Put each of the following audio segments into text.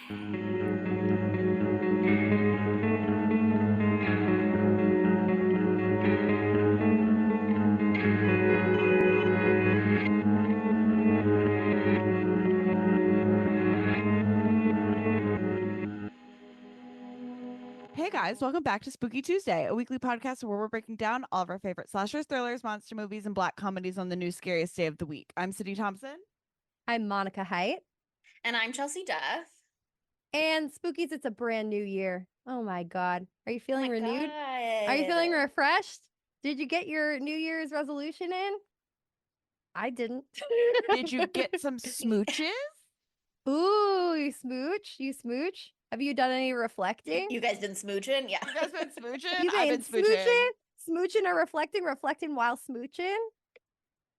Hey guys, welcome back to Spooky Tuesday, a weekly podcast where we're breaking down all of our favorite slashers, thrillers, monster movies, and black comedies on the new scariest day of the week. I'm Cindy Thompson. I'm Monica Height. And I'm Chelsea Duff. And Spookies, it's a brand new year. Oh my God. Are you feeling renewed? God. Are you feeling refreshed? Did you get your New Year's resolution in? I didn't. Did you get some smooches? Ooh, you smooch? You smooch? Have you done any reflecting? You guys been smooching? Yeah. You guys been smooching? You I've been been smooching. Smooching or reflecting? Reflecting while smooching?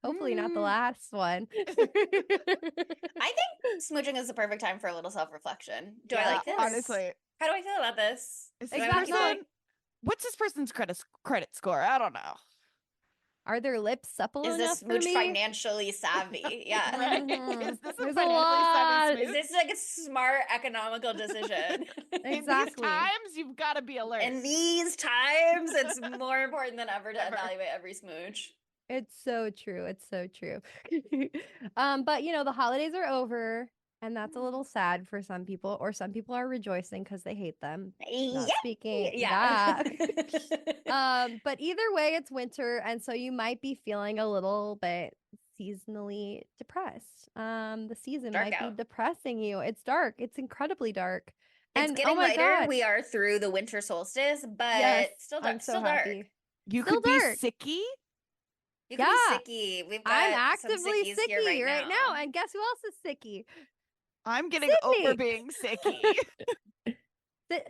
Hopefully not the last one. I think smooching is the perfect time for a little self-reflection. Do I like this? Honestly. How do I feel about this? What's this person's credit score? I don't know. Are their lips supple enough? Is this smooch financially savvy? Yeah. Right. Is this a There's financially savvy smooch? Is this like a smart economical decision? Exactly. In these times, you've got to be alert. In these times, it's more important than ever to evaluate every smooch. It's so true. It's so true. But you know, the holidays are over, and that's a little sad for some people, or some people are rejoicing because they hate them. Not speaking. Yeah. But either way, it's winter, and so you might be feeling a little bit seasonally depressed. The season dark might out. be depressing you. It's dark. It's incredibly dark. It's and getting oh my lighter. God. We are through the winter solstice, but Yes, still dark. I'm so still happy. dark. You Still could be dark. sicky. You can be sicky. We've got I'm some actively sickies sicky here right now. And guess who else is sicky? I'm getting Sydney. over being sicky.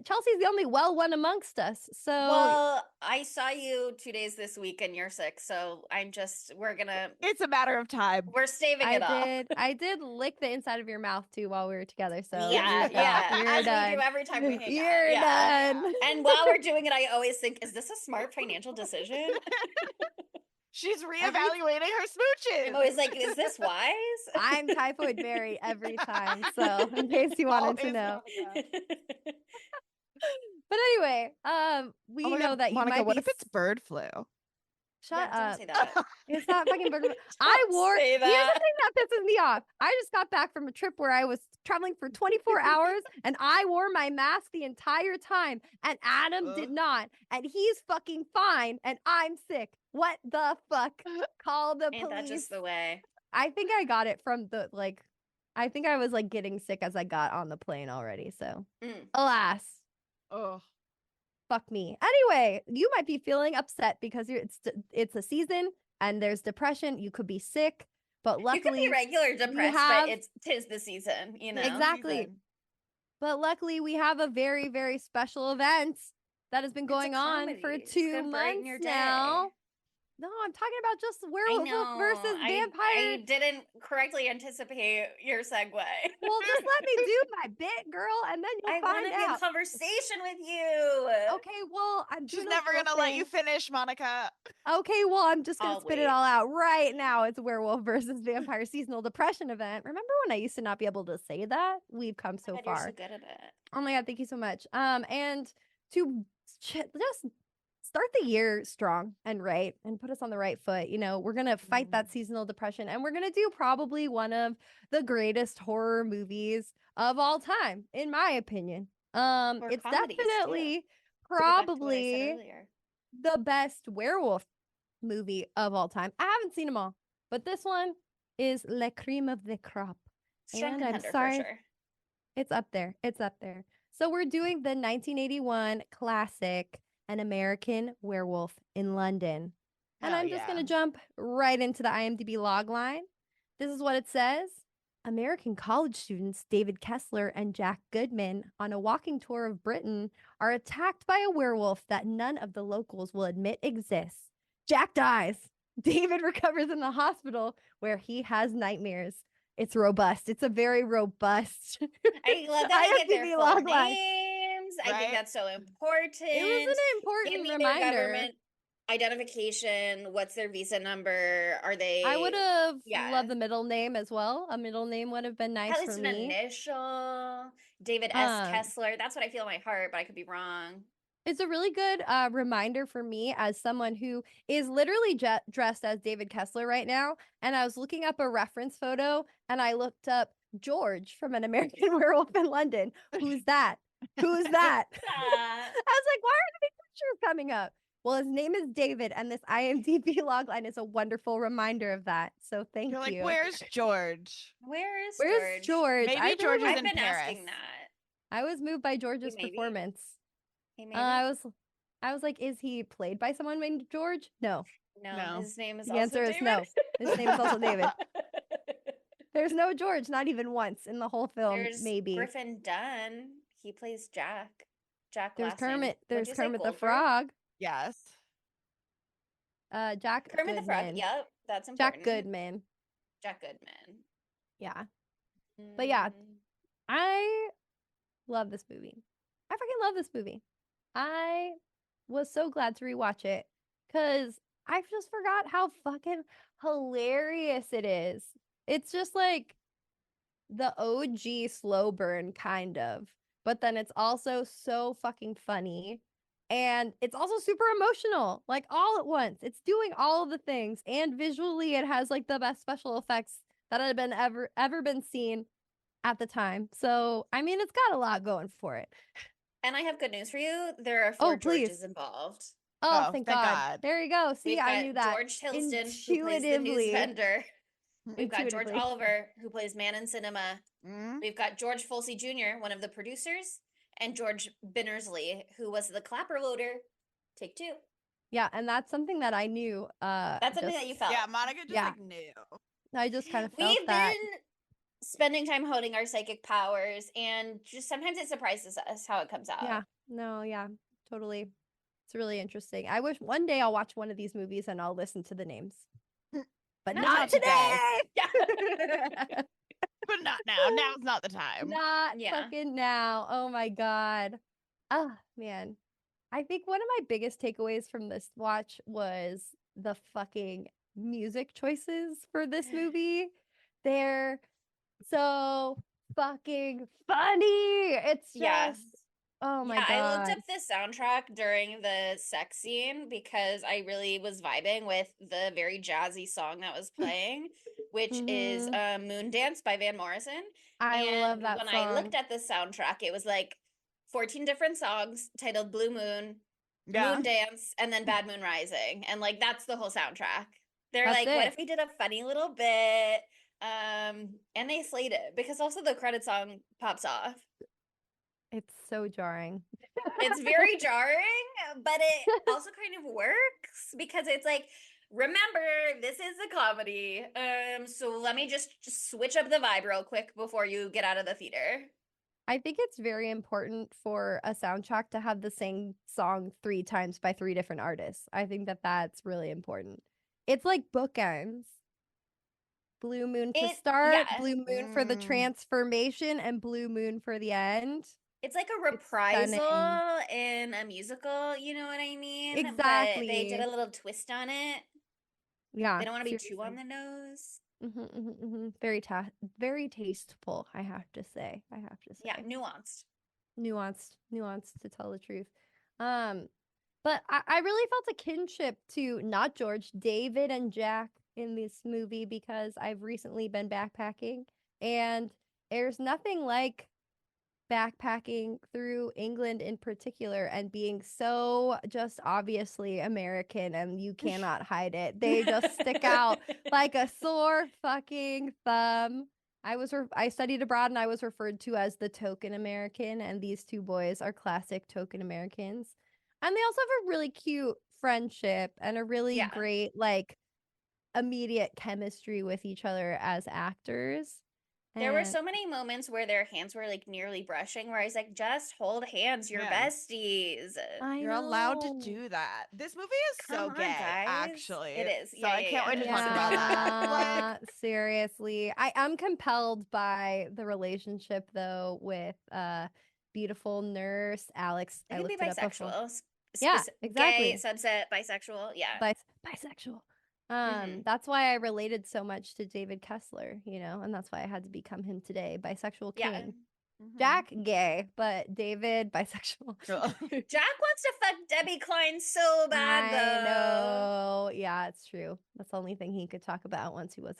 Chelsea's the only well one amongst us. So well, I saw you 2 days this week and you're sick, so It's a matter of time. We're staving it off. I did lick the inside of your mouth too while we were together. So yeah, you're as done. we do every time we hang You're out. done. And while we're doing it, I always think, is this a smart financial decision? She's reevaluating her smooches. I'm always like, is this wise? I'm typhoid Mary every time. So in case you wanted to know. But anyway, we know that you Monica, might what be. if it's bird flu? Shut Don't up. say that. It's not fucking bird flu. Don't Here's say the that. thing that pisses me off. I just got back from a trip where I was traveling for 24 hours and I wore my mask the entire time and Adam did not. And he's fucking fine and I'm sick. What the fuck? Call the police. Ain't that just the way? I think I got it from I think I was like getting sick as I got on the plane already. So alas. Oh. Fuck me. Anyway, you might be feeling upset because it's a season and there's depression. You could be sick, but luckily you could be regular depressed, but tis the season, you know. Exactly. But luckily, we have a very, very special event that has been going on for 2 months now. No, I'm talking about just werewolf versus vampire. I didn't correctly anticipate your segue. Well, just let me do my bit, girl, and then you'll find out. I want to be in conversation with you. Okay, well, She's never going to let you finish, Monica. Okay, well, I'm just going to spit it all out right now. It's werewolf versus vampire seasonal depression event. Remember when I used to not be able to say that? We've come so far. You're so good at it. Oh my God, thank you so much. And to just start the year strong and right and put us on the right foot. You know, we're going to fight that seasonal depression and we're going to do probably one of the greatest horror movies of all time, in my opinion. It's definitely probably the best werewolf movie of all time. I haven't seen them all, but this one is Le Crime of the Crop. Strong and I'm sorry. For sure. It's up there. It's up there. So we're doing the 1981 classic An American Werewolf in London. And I'm just going to jump right into the IMDb log line. This is what it says. American college students David Kessler and Jack Goodman on a walking tour of Britain are attacked by a werewolf that none of the locals will admit exists. Jack dies. David recovers in the hospital where he has nightmares. It's robust. It's a very robust. I love that they get their full names. I think that's so important. It was an important reminder. identification, what's their visa number? Are they I would have Yeah. loved the middle name as well. A middle name would have been nice At for least an me. initial. David S. Um, Kessler. That's what I feel in my heart, but I could be wrong. It's a really good reminder for me as someone who is literally dressed as David Kessler right now. And I was looking up a reference photo and I looked up George from An American Werewolf in London. Who's that? Who's that? I was like, why are the pictures coming up? Well, his name is David, and this IMDb logline is a wonderful reminder of that. So thank You're like, you. where's George? Where's Where's George? Maybe George is I've in been Paris. asking that. I was moved by George's maybe. performance. Hey, maybe. I was like, is he played by someone named George? No. No, his name is The also answer is David. no. His name is also David. There's no George, not even once in the whole film, There's maybe. Griffin Dunn. He plays Jack. Jack There's last name. Kermit. What'd There's you say, Kermit the Goldberg? Frog. Yes. Jack Kermit the Frog. Goodman. Yep, that's important. Jack Goodman. Jack Goodman. Yeah. But yeah, Mm. I love this movie. I freaking love this movie. I was so glad to rewatch it because I just forgot how fucking hilarious it is. It's just like the OG slow burn, kind of. But then it's also so fucking funny. And it's also super emotional, like all at once. It's doing all of the things. And visually, it has like the best special effects that had been ever been seen at the time. So, I mean, it's got a lot going for it. And I have good news for you. There are 4 Georges involved. Oh, thank God. There you go. See, I knew that. George Tilston, who plays the news vendor. We've got George Oliver, who plays Man in Cinema. We've got George Folsey Jr., one of the producers, and George Binnersley, who was the clapper loader. Take 2. Yeah, and that's something that I knew. That's something that you felt. Yeah, Monica just like knew. I just kind of felt We've that. been spending time honing our psychic powers, and just sometimes it surprises us how it comes out. Yeah, no, yeah, totally. It's really interesting. I wish one day I'll watch one of these movies and I'll listen to the names. But not today. Yeah. But not now. Now's not the time. Not fucking now. Oh my God. Oh, man. I think one of my biggest takeaways from this watch was the fucking music choices for this movie. They're so fucking funny. It's just oh my God. I looked up the soundtrack during the sex scene because I really was vibing with the very jazzy song that was playing, which is Moon Dance by Van Morrison. I love that when song. I looked at the soundtrack, it was like 14 different songs titled Blue Moon, Moon Dance, and then Bad Moon Rising. And like that's the whole soundtrack. They're like, what if we did a funny little bit? And they slayed it because also the credit song pops off. It's so jarring. It's very jarring, but it also kind of works because it's like, remember, this is a comedy. So let me just switch up the vibe real quick before you get out of the theater. I think it's very important for a soundtrack to have the same song 3 times by 3 different artists. I think that that's really important. It's like bookends. Blue Moon to start, Blue Moon for the transformation, and Blue Moon for the end. It's like a reprisal in a musical, you know what I mean? Exactly. But they did a little twist on it. Yeah. They don't want to be too on the nose. Very tasteful, I have to say. Yeah, nuanced. Nuanced to tell the truth. But I really felt a kinship to not George, David and Jack in this movie because I've recently been backpacking and there's nothing like backpacking through England in particular and being so just obviously American and you cannot hide it. They just stick out like a sore fucking thumb. I studied abroad and I was referred to as the token American, and these 2 boys are classic token Americans. And they also have a really cute friendship and a really great like immediate chemistry with each other as actors. There were so many moments where their hands were like nearly brushing where I was like, just hold hands, you're besties. You're allowed to do that. This movie is so gay, actually. It is. So I can't wait to talk about that. Like, seriously. I am compelled by the relationship though with beautiful nurse Alex. It could be bisexual. Yeah, exactly. Gay, sunset, bisexual. Yeah. Bisexual. That's why I related so much to David Kessler, and that's why I had to become him today. Bisexual king. Yeah. Jack, gay, but David, bisexual. Jack wants to fuck Debbie Klein so bad, though. I know. Yeah, it's true. That's the only thing he could talk about once he was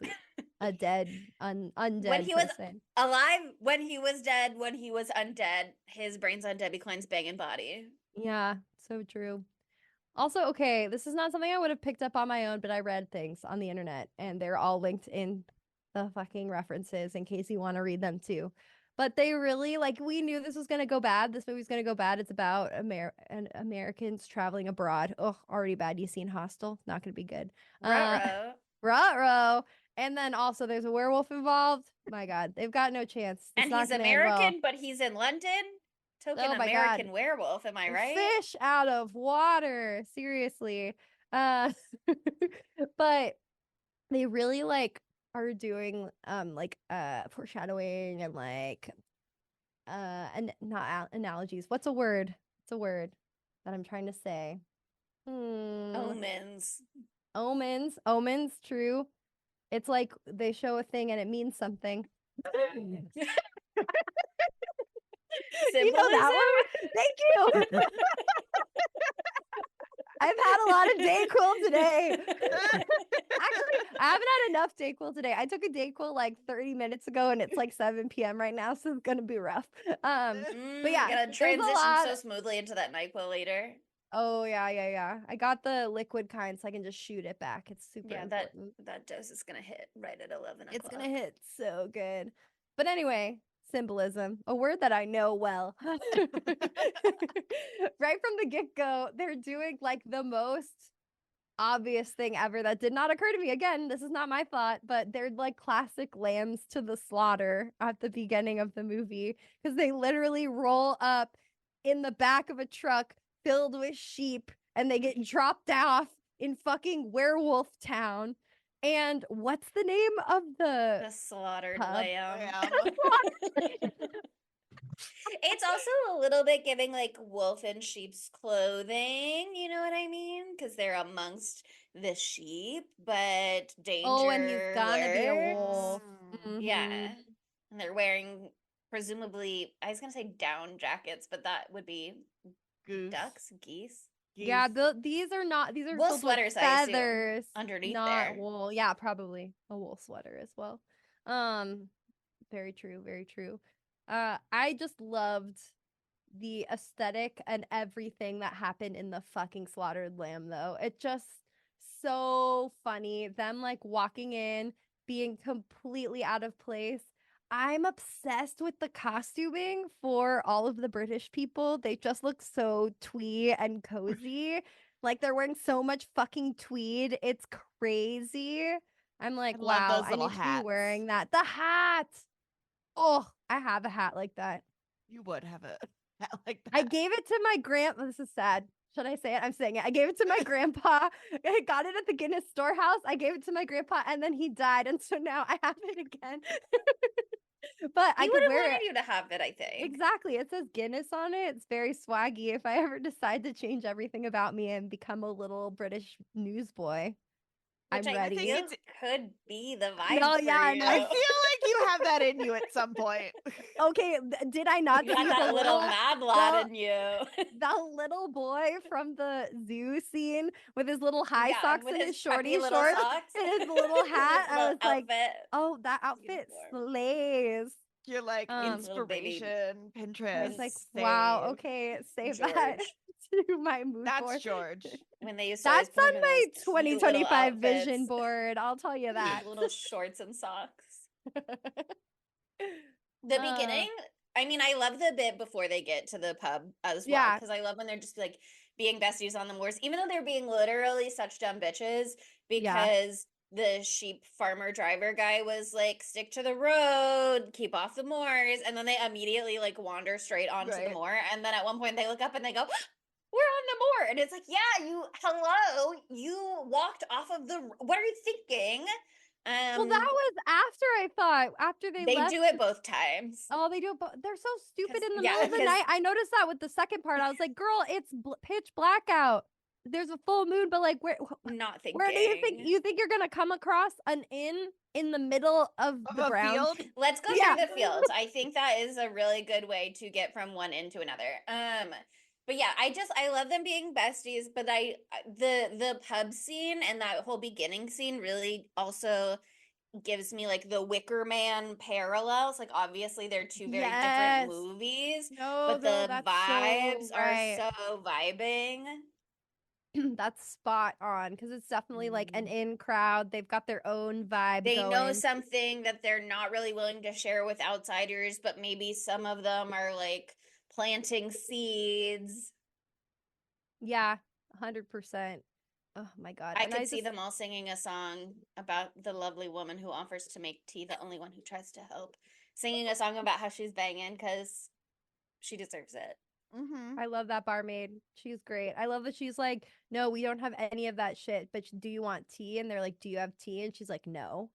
a dead, undead When he was person. alive, when he was dead, when he was undead, his brain's on Debbie Klein's banging body. Yeah, so true. Also, okay, this is not something I would have picked up on my own, but I read things on the internet, and they're all linked in the fucking references in case you want to read them too. But they really, we knew this was going to go bad. This movie's going to go bad. It's about Americans traveling abroad. Oh, already bad. You seen Hostel? Not going to be good. Ruh-roh. And then also there's a werewolf involved. My God, they've got no chance. And he's American, but he's in London. Token American werewolf, am I right? Fish out of water. Seriously. But they really are doing foreshadowing and not analogies. What's a word? It's a word that I'm trying to say. Omens. True. It's like they show a thing and it means something. Symbolism? You know that one? Thank you. I've had a lot of Dayquil today. Actually, I haven't had enough Dayquil today. I took a Dayquil 30 minutes ago and it's 7 p.m. right now, so it's gonna be rough. But yeah, gonna transition so smoothly into that NyQuil later. Oh yeah. I got the liquid kind so I can just shoot it back. It's super important. That dose is gonna hit right at 11 o'clock. It's gonna hit so good. But anyway, symbolism, a word that I know well. Right from the get-go, they're doing the most obvious thing ever that did not occur to me. Again, this is not my thought, but they're classic lambs to the slaughter at the beginning of the movie because they literally roll up in the back of a truck filled with sheep and they get dropped off in fucking Werewolf Town. And what's the name of the slaughtered pub? lamb? It's also a little bit giving wolf in sheep's clothing, you know what I mean? Because they're amongst the sheep, but danger. Oh, and he's gonna be a wolf. Yeah, and they're wearing presumably, I was gonna say down jackets, but that would be geese. Yeah, these are wool sweaters, feathers underneath not there. Wool. Yeah, probably a wool sweater as well. Very true. I just loved the aesthetic and everything that happened in the fucking slaughtered lamb, though. It just so funny. Them walking in, being completely out of place. I'm obsessed with the costuming for all of the British people. They just look so twee and cozy. They're wearing so much fucking tweed. It's crazy. I'm wow, I need to be wearing that. The hat. Oh, I have a hat like that. You would have a hat like that. I gave it to my grandpa. This is sad. Should I say it? I'm saying it. I gave it to my grandpa. I got it at the Guinness storehouse. I gave it to my grandpa and then he died. And so now I have it again. But I could wear it. You to have it, I think. Exactly. It says Guinness on it. It's very swaggy. If I ever decide to change everything about me and become a little British newsboy, I'm ready. I think it could be the vibe. No, yeah, I feel like you have that in you at some point. Okay, did I not? You got that little mad lad in you. The little boy from the zoo scene with his little high socks and his shorty shorts and his little hat. I was outfit. Oh, that outfit slays. You're inspiration, Pinterest. I was wow, okay, save George. That to my mood That's board. George. When they used to That's on my 2025 vision board. I'll tell you that. Little shorts and socks. The beginning, I mean, I love the bit before they get to the pub as well. Because I love when they're just being besties on the moors, even though they're being literally such dumb bitches because the sheep farmer driver guy was stick to the road, keep off the moors, and then they immediately wander straight onto the moor, and then at one point they look up and they go, we're on the moor, and it's you walked off of what are you thinking? Well, that was after they left. do it both times. Oh, they do it. They're so stupid in the middle of the night. I noticed that with the second part. I was like, girl, it's pitch black out. There's a full moon, but like, where do you think you're gonna come across an inn in the middle of the ground? Field? Let's go through the field. I think that is a really good way to get from one inn to another. But yeah, I love them being besties, but the pub scene and that whole beginning scene really also gives me like the Wicker Man parallels. Like obviously they're two very different movies, but the vibes are so vibing. That's spot on, because it's definitely like an in crowd. They've got their own vibe. They know something that they're not really willing to share with outsiders, but maybe some of them are like planting seeds. Yeah, 100%. Oh my God. I could see them all singing a song about the lovely woman who offers to make tea, the only one who tries to help, singing a song about how she's banging because she deserves it. I love that barmaid. She's great. I love that she's like, no, we don't have any of that shit, but do you want tea? And they're like, do you have tea? And she's like, no.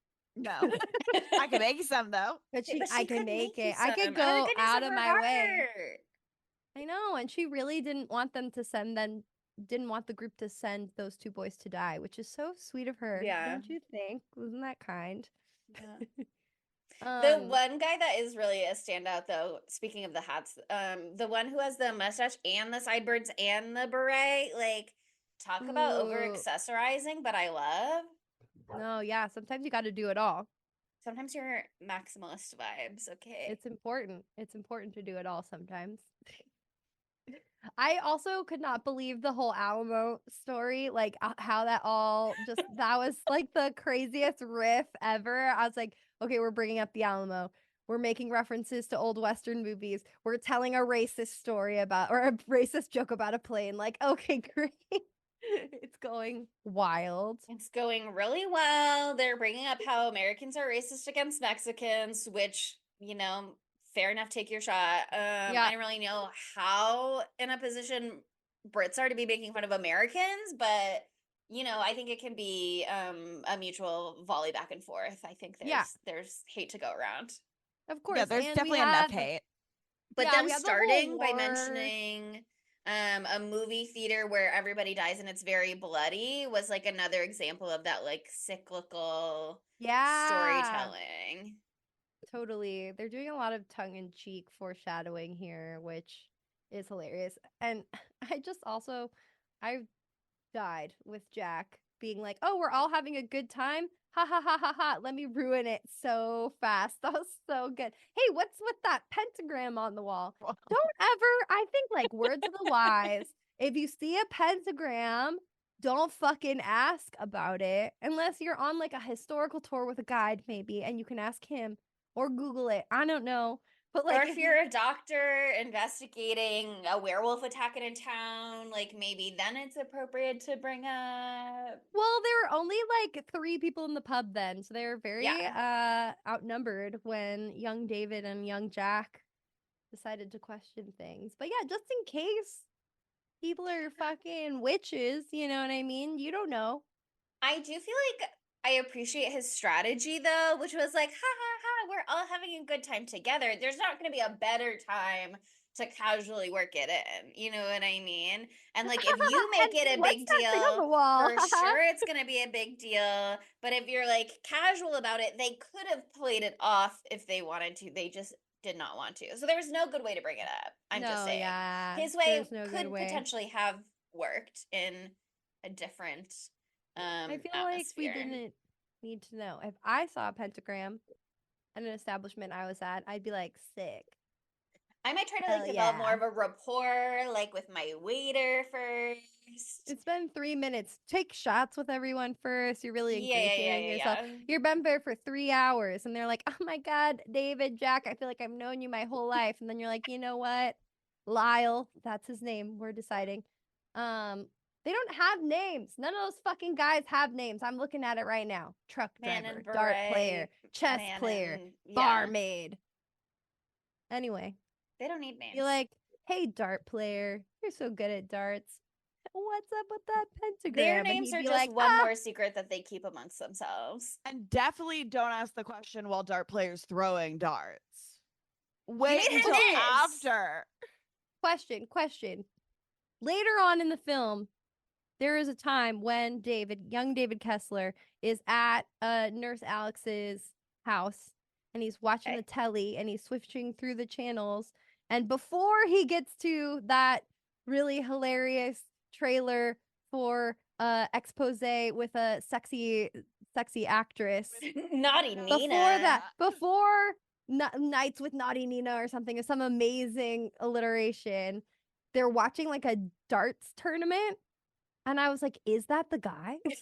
I can make some though. But I can make it. I could go out of my way. I know. And she really didn't want the group to send those two boys to die, which is so sweet of her. Yeah. Don't you think? Wasn't that kind? Yeah. The one guy that is really a standout, though, speaking of the hats, the one who has the mustache and the sideburns and the beret, like, talk about over-accessorizing, but I love. No, yeah, sometimes you got to do it all. Sometimes you're maximalist vibes, okay? It's important. It's important to do it all sometimes. I also could not believe the whole Alamo story, like how that all that was like the craziest riff ever. I was like, okay, we're bringing up the Alamo. We're making references to old Western movies. We're telling a racist story or a racist joke about a plane. Like, okay, great. It's going wild. It's going really well. They're bringing up how Americans are racist against Mexicans, which, fair enough, take your shot. I don't really know how in a position Brits are to be making fun of Americans, but I think it can be a mutual volley back and forth. I think there's hate to go around. Of course. Yeah, there's definitely enough hate. But them starting by mentioning a movie theater where everybody dies and it's very bloody was like another example of that like cyclical storytelling. Totally. They're doing a lot of tongue-in-cheek foreshadowing here, which is hilarious. And I died with Jack being like, oh, we're all having a good time. Ha ha ha ha ha. Let me ruin it so fast. That was so good. Hey, what's with that pentagram on the wall? I think like words of the wise. If you see a pentagram, don't fucking ask about it unless you're on like a historical tour with a guide maybe, and you can ask him. Or Google it. I don't know. But like, or if you're a doctor investigating a werewolf attack in a town, like maybe then it's appropriate to bring up. Well, there were only like 3 people in the pub then, so they were very outnumbered when young David and young Jack decided to question things. But yeah, just in case people are fucking witches, you know what I mean? You don't know. I do feel like I appreciate his strategy though, which was like, ha ha ha, we're all having a good time together. There's not going to be a better time to casually work it in. You know what I mean? And like, if you make it a big deal, for sure it's going to be a big deal. But if you're like casual about it, they could have played it off if they wanted to. They just did not want to. So there was no good way to bring it up. I'm just saying. Yeah, his way could potentially have worked in a different I feel like we didn't need to know. If I saw a pentagram at an establishment I was at, I'd be like, sick. I might try to like develop more of a rapport, like with my waiter first. It's been 3 minutes. Take shots with everyone first. You're really ingratiating yourself. You've been there for 3 hours, and they're like, oh my God, David, Jack, I feel like I've known you my whole life. And then you're like, you know what? Lyle, that's his name. We're deciding. They don't have names. None of those fucking guys have names. I'm looking at it right now. Truck driver, dart player, chess player, barmaid. Anyway. They don't need names. You're like, hey, dart player. You're so good at darts. What's up with that pentagram? Their names are just one more secret that they keep amongst themselves. And definitely don't ask the question while dart players throwing darts. Wait until after. Question. Later on in the film, there is a time when young David Kessler, is at Nurse Alex's house, and he's watching the telly, and he's switching through the channels. And before he gets to that really hilarious trailer for expose with a sexy actress, Naughty Nina. Before Nights with Naughty Nina or something, is some amazing alliteration. They're watching like a darts tournament. And I was like, is that the guy? Is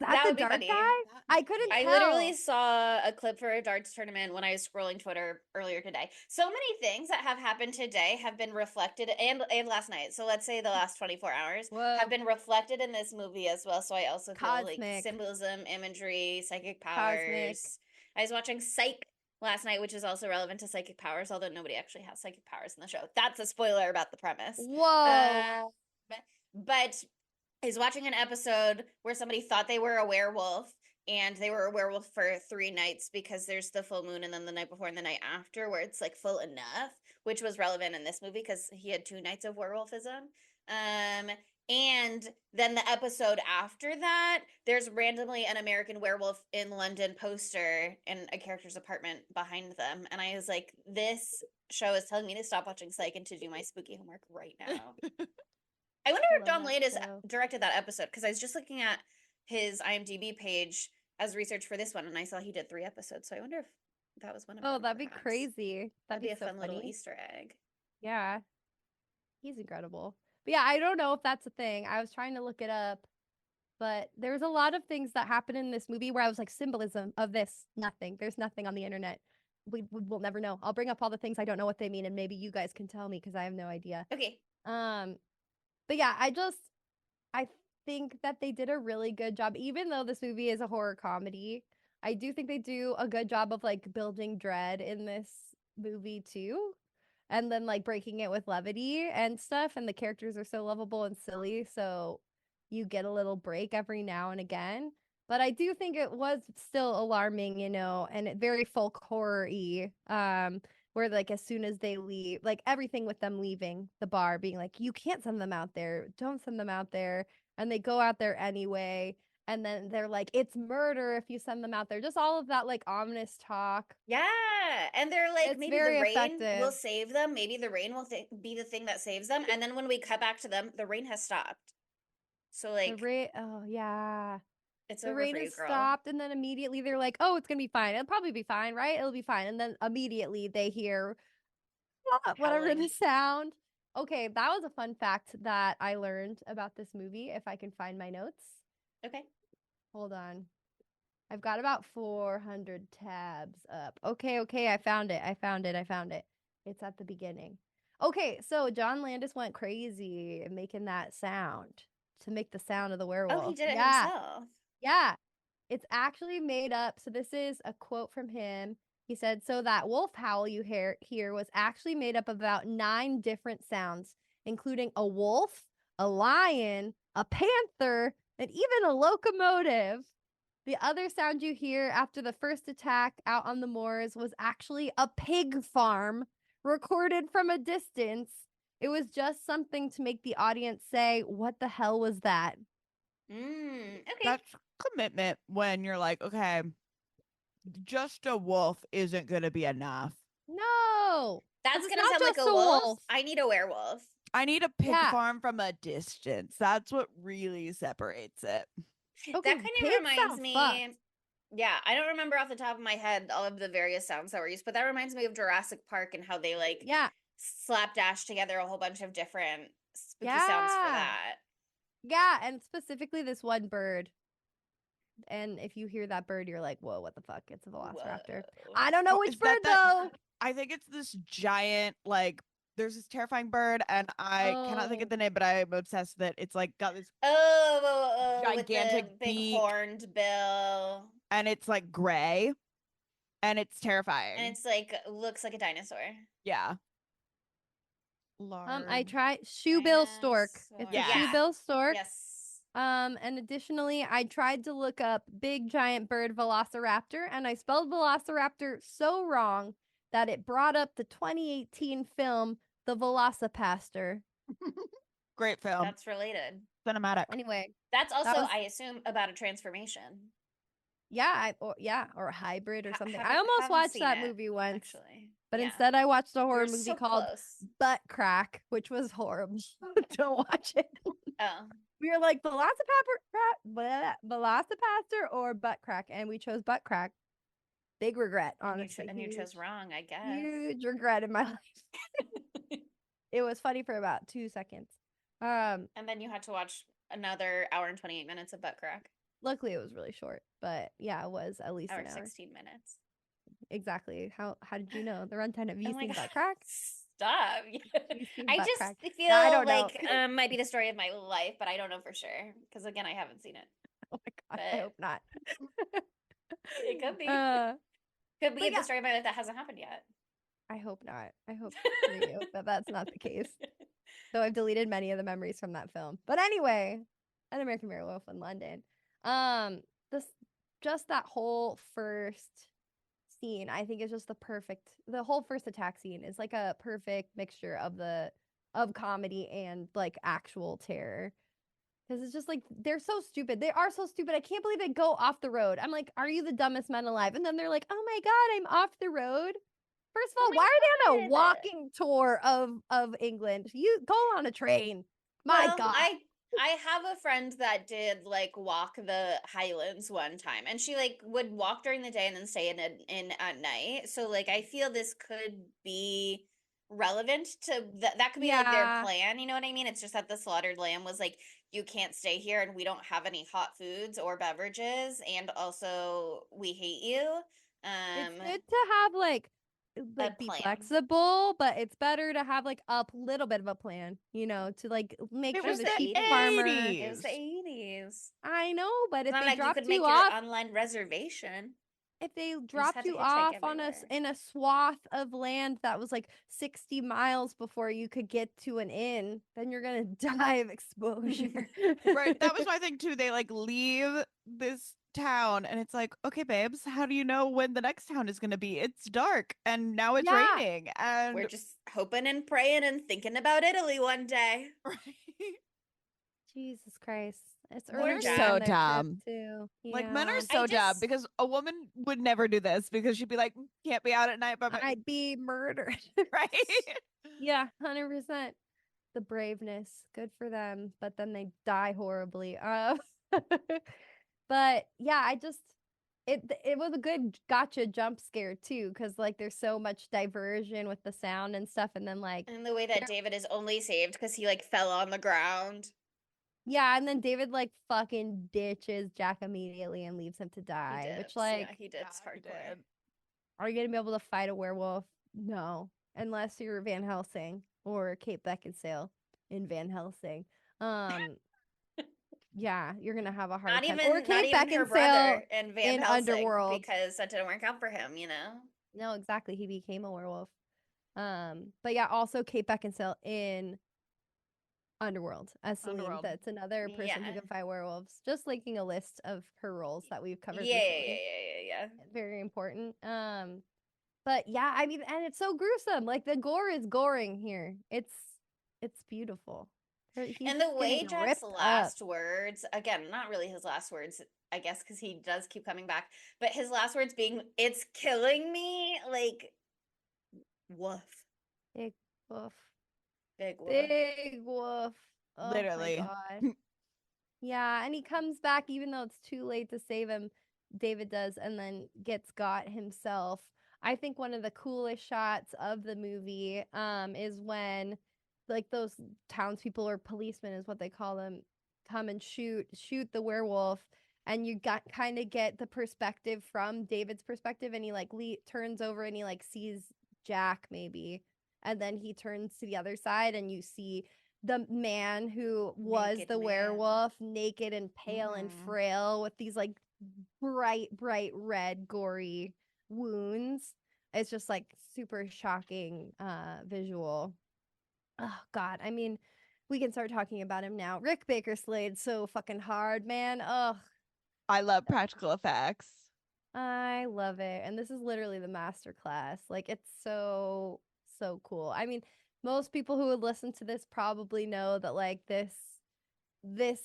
that the dart guy? I couldn't tell. I literally saw a clip for a darts tournament when I was scrolling Twitter earlier today. So many things that have happened today have been reflected, and last night. So let's say the last 24 hours have been reflected in this movie as well. So I also feel like symbolism, imagery, psychic powers. I was watching Psych last night, which is also relevant to psychic powers, although nobody actually has psychic powers in the show. That's a spoiler about the premise. Whoa. But I was watching an episode where somebody thought they were a werewolf, and they were a werewolf for 3 nights because there's the full moon and then the night before and the night after where it's like full enough, which was relevant in this movie because he had 2 nights of werewolfism. And then the episode after that, there's randomly An American Werewolf in London poster in a character's apartment behind them. And I was like, this show is telling me to stop watching Psych and to do my spooky homework right now. I wonder if John Landis directed that episode, because I was just looking at his IMDb page as research for this one, and I saw he did 3 episodes. So I wonder if that was one of them. Oh, that'd be crazy. That'd be a so fun funny little Easter egg. Yeah. He's incredible. But yeah, I don't know if that's a thing. I was trying to look it up, but there's a lot of things that happen in this movie where I was like, symbolism of this, nothing. There's nothing on the internet. We'll never know. I'll bring up all the things I don't know what they mean, and maybe you guys can tell me because I have no idea. Okay. But yeah, I think that they did a really good job, even though this movie is a horror comedy. I do think they do a good job of like building dread in this movie too, and then like breaking it with levity and stuff. And the characters are so lovable and silly, so you get a little break every now and again. But I do think it was still alarming, and very folk horror-y. Where like as soon as they leave, like everything with them leaving the bar, being like, you can't send them out there, don't send them out there, and they go out there anyway, and then they're like, it's murder if you send them out there. Just all of that like ominous talk. Yeah, and they're like, it's maybe the rain will save them, maybe the rain will be the thing that saves them, and then when we cut back to them, the rain has stopped. So like oh yeah, it's the rain has stopped, and then immediately they're like, oh, it's gonna be fine. It'll probably be fine, right? It'll be fine. And then immediately they hear whatever the sound. Okay, that was a fun fact that I learned about this movie, if I can find my notes. Okay. Hold on. I've got about 400 tabs up. Okay, I found it. It's at the beginning. Okay, so John Landis went crazy making that sound to make the sound of the werewolf. Oh, he did it himself. Yeah, it's actually made up. So this is a quote from him. He said, so that wolf howl you hear was actually made up of about 9 different sounds, including a wolf, a lion, a panther, and even a locomotive. The other sound you hear after the first attack out on the moors was actually a pig farm recorded from a distance. It was just something to make the audience say, what the hell was that? Okay. That's commitment when you're like, okay, just a wolf isn't going to be enough. No. That's going to sound like a wolf. I need a werewolf. I need a pig farm from a distance. That's what really separates it. Okay, that kind of reminds me. Yeah, I don't remember off the top of my head all of the various sounds that were used, but that reminds me of Jurassic Park and how they like slapdash together a whole bunch of different spooky sounds for that. Yeah, and specifically this one bird. And if you hear that bird, you're like, whoa, what the fuck? It's a velociraptor. Whoa. I don't know which bird, though. I think it's this giant, like, there's this terrifying bird, and I cannot think of the name, but I'm obsessed with it. It's like got this gigantic with the big horned bill. And it's like gray. And it's terrifying. And it's like, looks like a dinosaur. Yeah. I tried shoebill stork. It's a shoebill stork. Yes. And additionally, I tried to look up big giant bird velociraptor, and I spelled velociraptor so wrong that it brought up the 2018 film The Velocipaster. Great film. That's related. Cinematic. Anyway, that's also, I assume, about a transformation. Yeah, or a hybrid or something. I almost watched that movie once, actually, but instead I watched a horror movie called Butt Crack, which was horrible. Don't watch it. Oh. We were like Velocipaster or Butt Crack, and we chose Butt Crack. Big regret, honestly. And you chose wrong, I guess. Huge regret in my life. It was funny for about 2 seconds. And then you had to watch another hour and 28 minutes of Butt Crack. Luckily, it was really short, but yeah, it was at least an hour. 16 minutes. Exactly. How did you know the runtime? Have you seen Butt Crack? Stop. I just Crack? feel like might be the story of my life, but I don't know for sure because again, I haven't seen it. Oh my god, I hope not. It could be. Could be the story of my life that hasn't happened yet. I hope not. I hope for you that that's not the case. Though I've deleted many of the memories from that film. But anyway, An American Werewolf in London. Just that whole first scene, I think is just the whole first attack scene is like a perfect mixture of comedy and like actual terror. Because it's just like, they're so stupid. They are so stupid. I can't believe they go off the road. I'm like, are you the dumbest men alive? And then they're like, oh my God, I'm off the road. First of all, why are they on a walking tour of England? You go on a train. My God. I have a friend that did like walk the Highlands one time, and she like would walk during the day and then stay in at night. So like I feel this could be relevant to that could be like their plan, you know what I mean? It's just that the slaughtered lamb was like, you can't stay here and we don't have any hot foods or beverages, and also we hate you. It's good to have like be flexible, but it's better to have like a little bit of a plan, you know, to like make sure the sheep farmer. It was the 80s. I know, but if they like dropped you could make off your online reservation. If they dropped you off in a swath of land that was like 60 miles before you could get to an inn, then you're gonna die of exposure. Right. That was my thing too. They like leave this town and it's like, okay, babes, how do you know when the next town is going to be? It's dark and now it's raining, and we're just hoping and praying and thinking about Italy one day. Right. Jesus Christ. We're so dumb. Too. Yeah. Like men are so dumb because a woman would never do this because she'd be like, can't be out at night, but I'd be murdered. Right. Yeah, 100%. The braveness, good for them, but then they die horribly. But yeah, it was a good gotcha jump scare too, because like there's so much diversion with the sound and stuff, and then like and the way that David is only saved because he like fell on the ground. Yeah, and then David like fucking ditches Jack immediately and leaves him to die, which like he did hardcore. Are you gonna be able to fight a werewolf? No, unless you're Van Helsing or Kate Beckinsale in Van Helsing. Yeah, you're gonna have a hard time. Or Kate Beckinsale in Van Helsing Underworld, because that didn't work out for him, you know. No, exactly. He became a werewolf. But yeah, also Kate Beckinsale in Underworld as Celine. That's another person who can fight werewolves. Just linking a list of her roles that we've covered. Yeah. Very important. But yeah, I mean, and it's so gruesome. Like the gore is goring here. It's beautiful. And the way Jack's last words, again, not really his last words, I guess, because he does keep coming back, but his last words being, "It's killing me," like, woof. Big woof. Big woof. Big woof. Oh, literally. My God. Yeah, and he comes back even though it's too late to save him. David does, and then gets got himself. I think one of the coolest shots of the movie is when like those townspeople or policemen is what they call them come and shoot the werewolf, and you kind of get the perspective from David's perspective, and he like turns over and he like sees Jack maybe, and then he turns to the other side and you see the man who was the werewolf, naked and pale and frail with these like bright red gory wounds. It's just like super shocking visual. Oh God, I mean, we can start talking about him now. Rick Baker slayed so fucking hard, man. Oh, I love practical effects. I love it. And this is literally the master class. Like, it's so, so cool. I mean, most people who would listen to this probably know that like this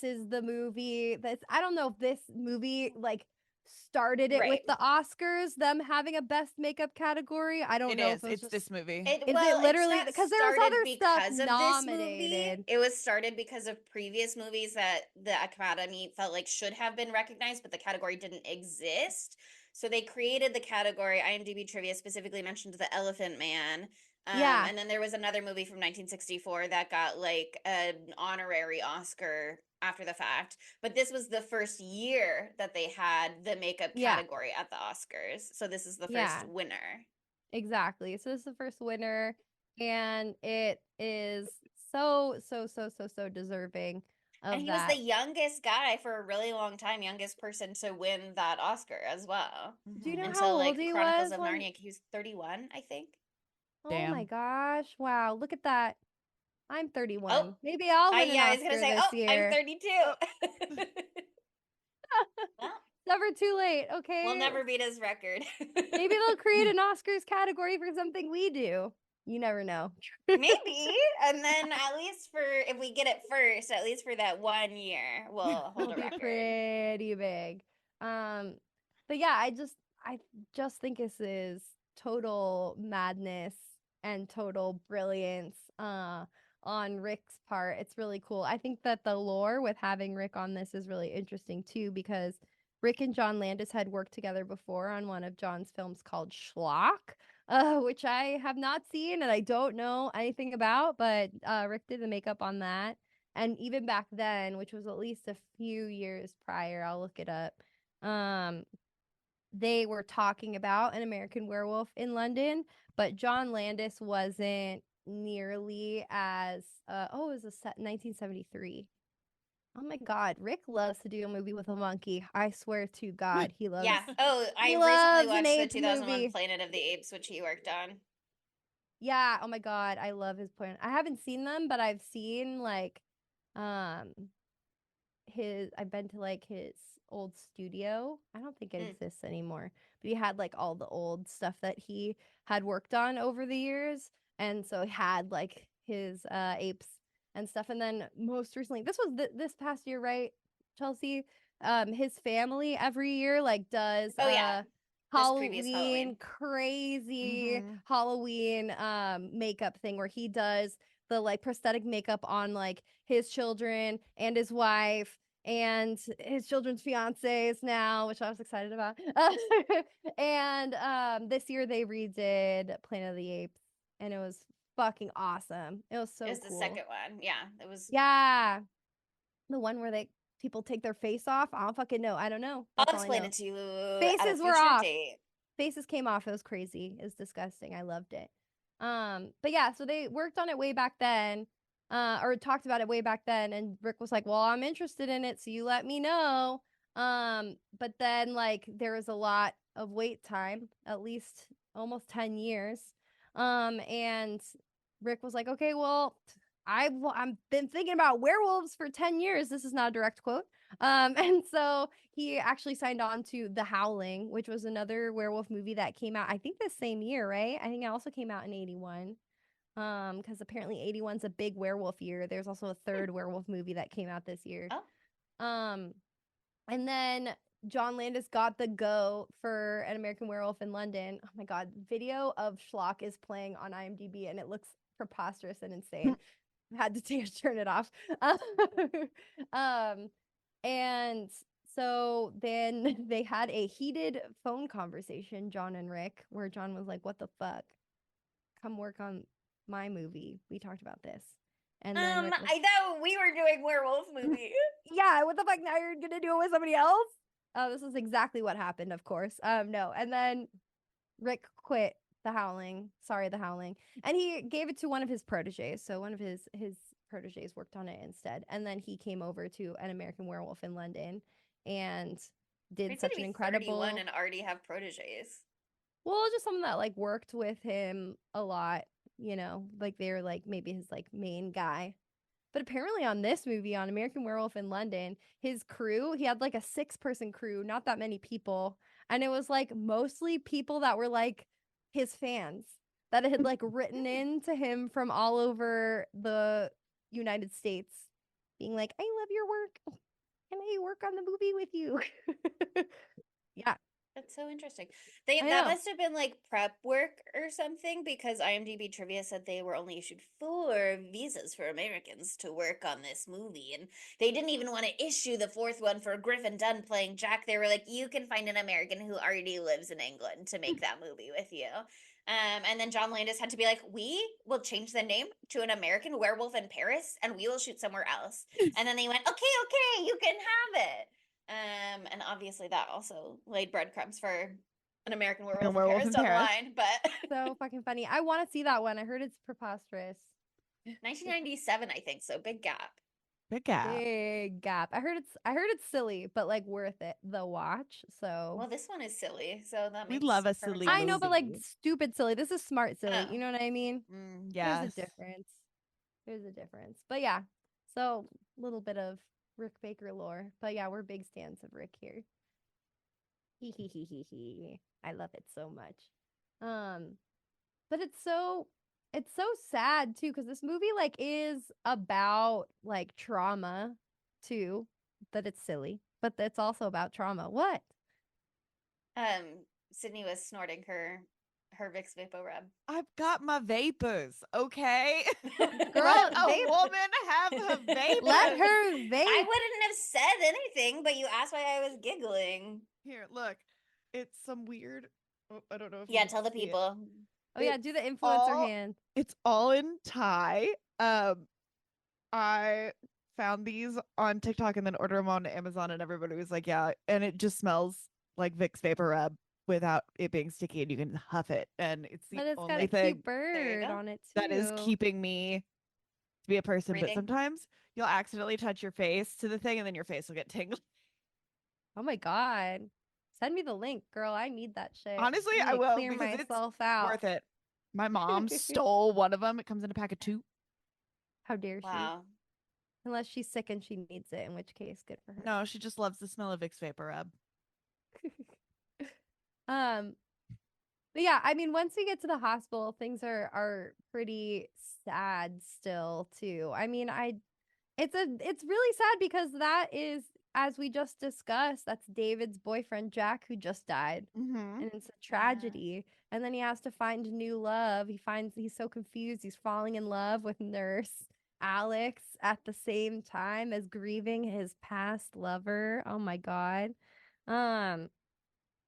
is the movie that's, I don't know if this movie like started it with the Oscars, them having a best makeup category. I don't know if it was It's just this movie. Is it literally because there was other stuff because of nominated? This movie. It was started because of previous movies that the Academy felt like should have been recognized, but the category didn't exist. So they created the category. IMDb trivia specifically mentioned The Elephant Man. Yeah. And then there was another movie from 1964 that got like an honorary Oscar after the fact. But this was the first year that they had the makeup category at the Oscars. So this is the first winner. Exactly. So this is the first winner, and it is so deserving of and he that. was the youngest guy for a really long time, youngest person to win that Oscar as well. Do you know Until, how old like, he Chronicles was of when... Narnia, he was 31, I think. Oh my gosh. Wow, look at that. I'm 31. Oh, maybe I'll win an Oscar I was gonna say, this year. I'm 32. Well, never too late, okay? We'll never beat his record. Maybe they'll create an Oscars category for something we do. You never know. Maybe. And then at least for, if we get it first, at least for that 1 year, we'll hold a record. Pretty big. But yeah, I just think this is total madness and total brilliance on Rick's part. It's really cool. I think that the lore with having Rick on this is really interesting too, because Rick and John Landis had worked together before on one of John's films called Schlock, which I have not seen and I don't know anything about, but Rick did the makeup on that. And even back then, which was at least a few years prior, I'll look it up, they were talking about An American Werewolf in London, but John Landis wasn't nearly as, it was a set 1973. Oh my God, Rick loves to do a movie with a monkey. I swear to God, he loves. Yeah. Oh, I recently watched the 2001 Planet of the Apes, which he worked on. Yeah. Oh my God, I love his Planet. I haven't seen them, but I've seen like, I've been to like his old studio. I don't think it exists anymore, but he had like all the old stuff that he had worked on over the years, and so he had like his apes and stuff. And then most recently, this was this past year, right, Chelsea? His family every year like does Halloween crazy Halloween makeup thing where he does the like prosthetic makeup on like his children and his wife and his children's fiancés now, which I was excited about. And this year they redid Planet of the Apes, and it was fucking awesome. It was so cool. It was the second one. Yeah, it was. Yeah, the one where people take their face off. I don't fucking know. I don't know. I'll explain it to you. Faces were off. Faces came off. It was crazy. It was disgusting. I loved it. But yeah, so they worked on it way back then, or talked about it way back then, and Rick was like, well, I'm interested in it, so you let me know. But then like there was a lot of wait time, at least almost 10 years. And Rick was like, okay, well, I've been thinking about werewolves for 10 years. This is not a direct quote. And so he actually signed on to The Howling, which was another werewolf movie that came out, I think, the same year, right? I think it also came out in 81. Because apparently 81's a big werewolf year. There's also a third werewolf movie that came out this year. And then John Landis got the go for An American Werewolf in London. Oh my God, video of Schlock is playing on IMDb, and it looks preposterous and insane. Had to turn it off. And so then they had a heated phone conversation, John and Rick, where John was like, what the fuck? Come work on my movie. We talked about this. And then I thought we were doing werewolf movie. Yeah, what the fuck? Now you're gonna do it with somebody else? This is exactly what happened, of course. No. And then Rick quit The Howling. And he gave it to one of his proteges. So one of his proteges worked on it instead. And then he came over to An American Werewolf in London and did such an incredible... 31 and already have proteges. Well, just someone that like worked with him a lot you know, like they're like maybe his like main guy. But apparently on this movie, on American Werewolf in London, his crew, he had like a 6-person crew, not that many people. And it was like mostly people that were like his fans that had like written in to him from all over the United States, being like, I love your work. Can I work on the movie with you? Yeah. That's so interesting. I That know. must have been like prep work or something, because IMDb trivia said they were only issued 4 visas for Americans to work on this movie, and they didn't even want to issue the 4th one for Griffin Dunn playing Jack. They were like, you can find an American who already lives in England to make that movie with you. And then John Landis had to be like, we will change the name to An American Werewolf in Paris, and we will shoot somewhere else. And then they went, okay, you can have it. And obviously that also laid breadcrumbs for An American Werewolf in Paris down the line, but so fucking funny. I want to see that one. I heard it's preposterous. 1997, I think, so big gap. Big gap. Big gap. I heard it's silly, but like worth it the watch. So well, this one is silly, so that We makes love a perfect silly sense. I know, but like movie. stupid silly. This is smart silly. Oh. You know what I mean? Yes. There's a difference. There's a difference. But yeah, so a little bit of Rick Baker lore. But yeah, we're big stands of Rick here. Hee hee hee hee hee. I love it so much. But it's so sad too, because this movie like is about like trauma too, but it's silly. But it's also about trauma. What? Sydney was snorting her Vicks Vapor Rub. I've got my vapors, okay? Girl, Let a woman have her vapors. Let her vape. I wouldn't have said anything, but you asked why I was giggling. Here, look. It's some weird. Oh, I don't know if. Yeah, tell the people. Oh yeah, do the influencer hand. It's all in Thai. I found these on TikTok and then ordered them on Amazon, and everybody was like, "Yeah," and it just smells like Vicks Vapor Rub without it being sticky, and you can huff it, and it's the But it's got only a thing cute bird on it too. that is keeping me to be a person. Breathing. But sometimes you'll accidentally touch your face to the thing, and then your face will get tingly. Oh my god. Send me the link, girl. I need that shit. Honestly, need I to will, clear because myself it's out. worth it. My mom stole one of them. It comes in a pack of 2. How dare she? Wow. Unless she's sick and she needs it, in which case, good for her. No, she just loves the smell of Vicks Vapor Rub. But yeah, I mean, once we get to the hospital, things are pretty sad still too. I mean, it's really sad because that is, as we just discussed, that's David's boyfriend Jack, who just died. Mm-hmm. And it's a tragedy. And then he has to find new love. He's so confused. He's falling in love with Nurse Alex at the same time as grieving his past lover. Oh my god.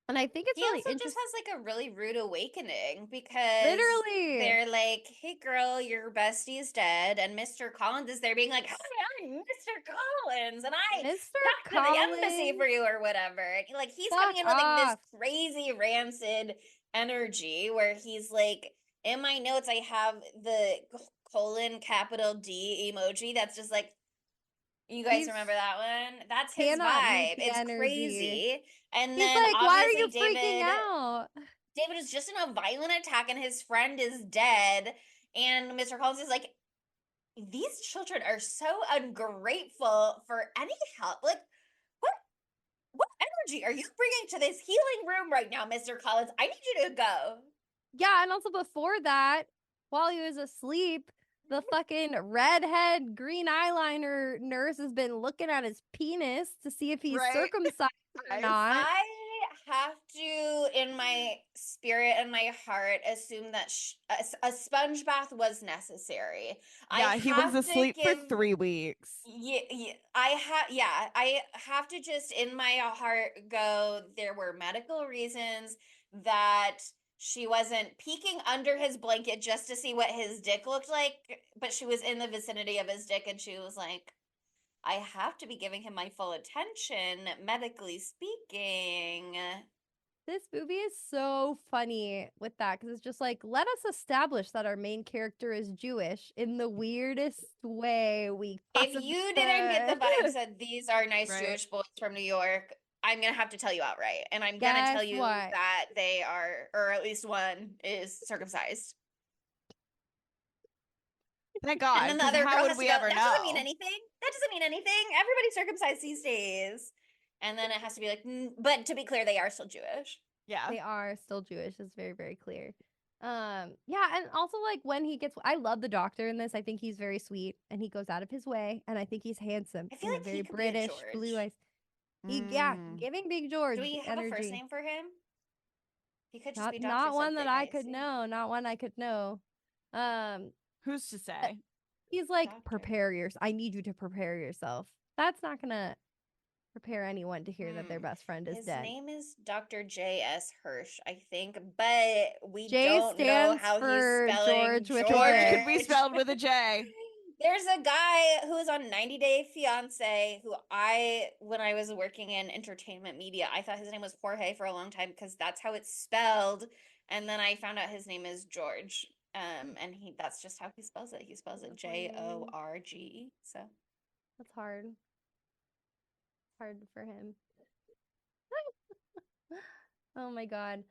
And I think it's he really also interesting. just has like a really rude awakening, because Literally they're like, "Hey, girl, your bestie's dead," and Mr. Collins is there being like, "Hi, I'm Mr. Collins, and I Mr. got to the embassy for you," or whatever. And he's coming in with like this crazy rancid energy where he's like, in my notes, I have the :D emoji. That's just like, you guys remember that one? That's his vibe. It's energy. Crazy. And he's then like, why are you David, freaking out? David is just in a violent attack and his friend is dead. And Mr. Collins is like, these children are so ungrateful for any help. Like, what energy are you bringing to this healing room right now, Mr. Collins? I need you to go. Yeah, and also before that, while he was asleep, the fucking redhead green eyeliner nurse has been looking at his penis to see if he's circumcised or not. I have to, in my spirit and my heart, assume that a sponge bath was necessary. Yeah, he was asleep for 3 weeks. Yeah, I have to just, in my heart, go, there were medical reasons that she wasn't peeking under his blanket just to see what his dick looked like, but she was in the vicinity of his dick, and she was like, I have to be giving him my full attention, medically speaking. This movie is so funny with that, because it's just like, let us establish that our main character is Jewish in the weirdest way we possibly If you didn't get the vibe that these are nice Jewish boys from New York, I'm going to have to tell you outright. And I'm going to tell you that they are, or at least one is circumcised. Thank God. And then the other how girl would has we to go, ever that know? doesn't mean anything. That doesn't mean anything. Everybody's circumcised these days. And then it has to be like, but to be clear, they are still Jewish. Yeah. They are still Jewish. It's very, very clear. Yeah, and also like when he gets, I love the doctor in this. I think he's very sweet and he goes out of his way, and I think he's handsome. I feel and like very he could be a British, George. blue eyes. Mm. Giving Big George. Do we have energy. a first name for him? He could just Not be Dr. not one something, that I could know. Not one I could know. Who's to say? He's like, Doctor. prepare yourself. I need you to prepare yourself. That's not gonna prepare anyone to hear that their best friend is dead. His name is Dr. J.S. Hirsch, I think, but we J don't know how for he's spelling George with a George J. could be spelled with a J. There's a guy who is on 90 Day Fiance who when I was working in entertainment media, I thought his name was Jorge for a long time because that's how it's spelled. And then I found out his name is George. And that's just how he spells it. He spells it Jorge. So that's hard. Hard for him. Oh my God.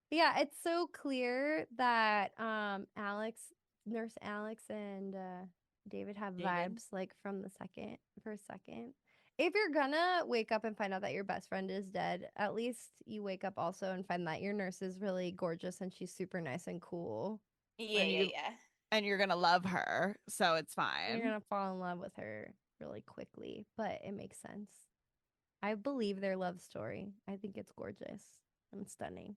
Yeah, it's so clear that Nurse Alex and David have vibes like from the first second. If you're gonna wake up and find out that your best friend is dead, at least you wake up also and find that your nurse is really gorgeous and she's super nice and cool. Yeah. And you're gonna love her, so it's fine. You're gonna fall in love with her really quickly, but it makes sense. I believe their love story. I think it's gorgeous and stunning.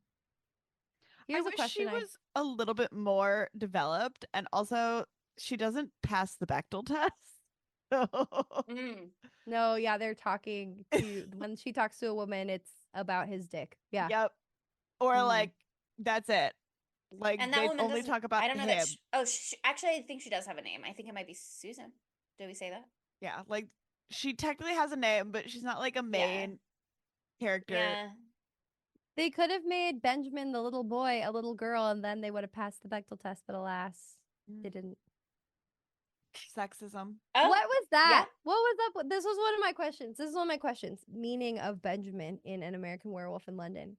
I wish she was a little bit more developed, and also she doesn't pass the Bechdel test. No, yeah, they're talking to when she talks to a woman, it's about his dick. Yeah. Yep. Or like that's it. Like and that they woman only talk about I don't know him. that. Actually, I think she does have a name. I think it might be Susan. Did we say that? Yeah, like she technically has a name, but she's not like a main character. Yeah. They could have made Benjamin the little boy a little girl, and then they would have passed the Bechdel test, but alas, they didn't. Sexism. Oh, what was that? Yeah. What was up? This was one of my questions. Meaning of Benjamin in An American Werewolf in London.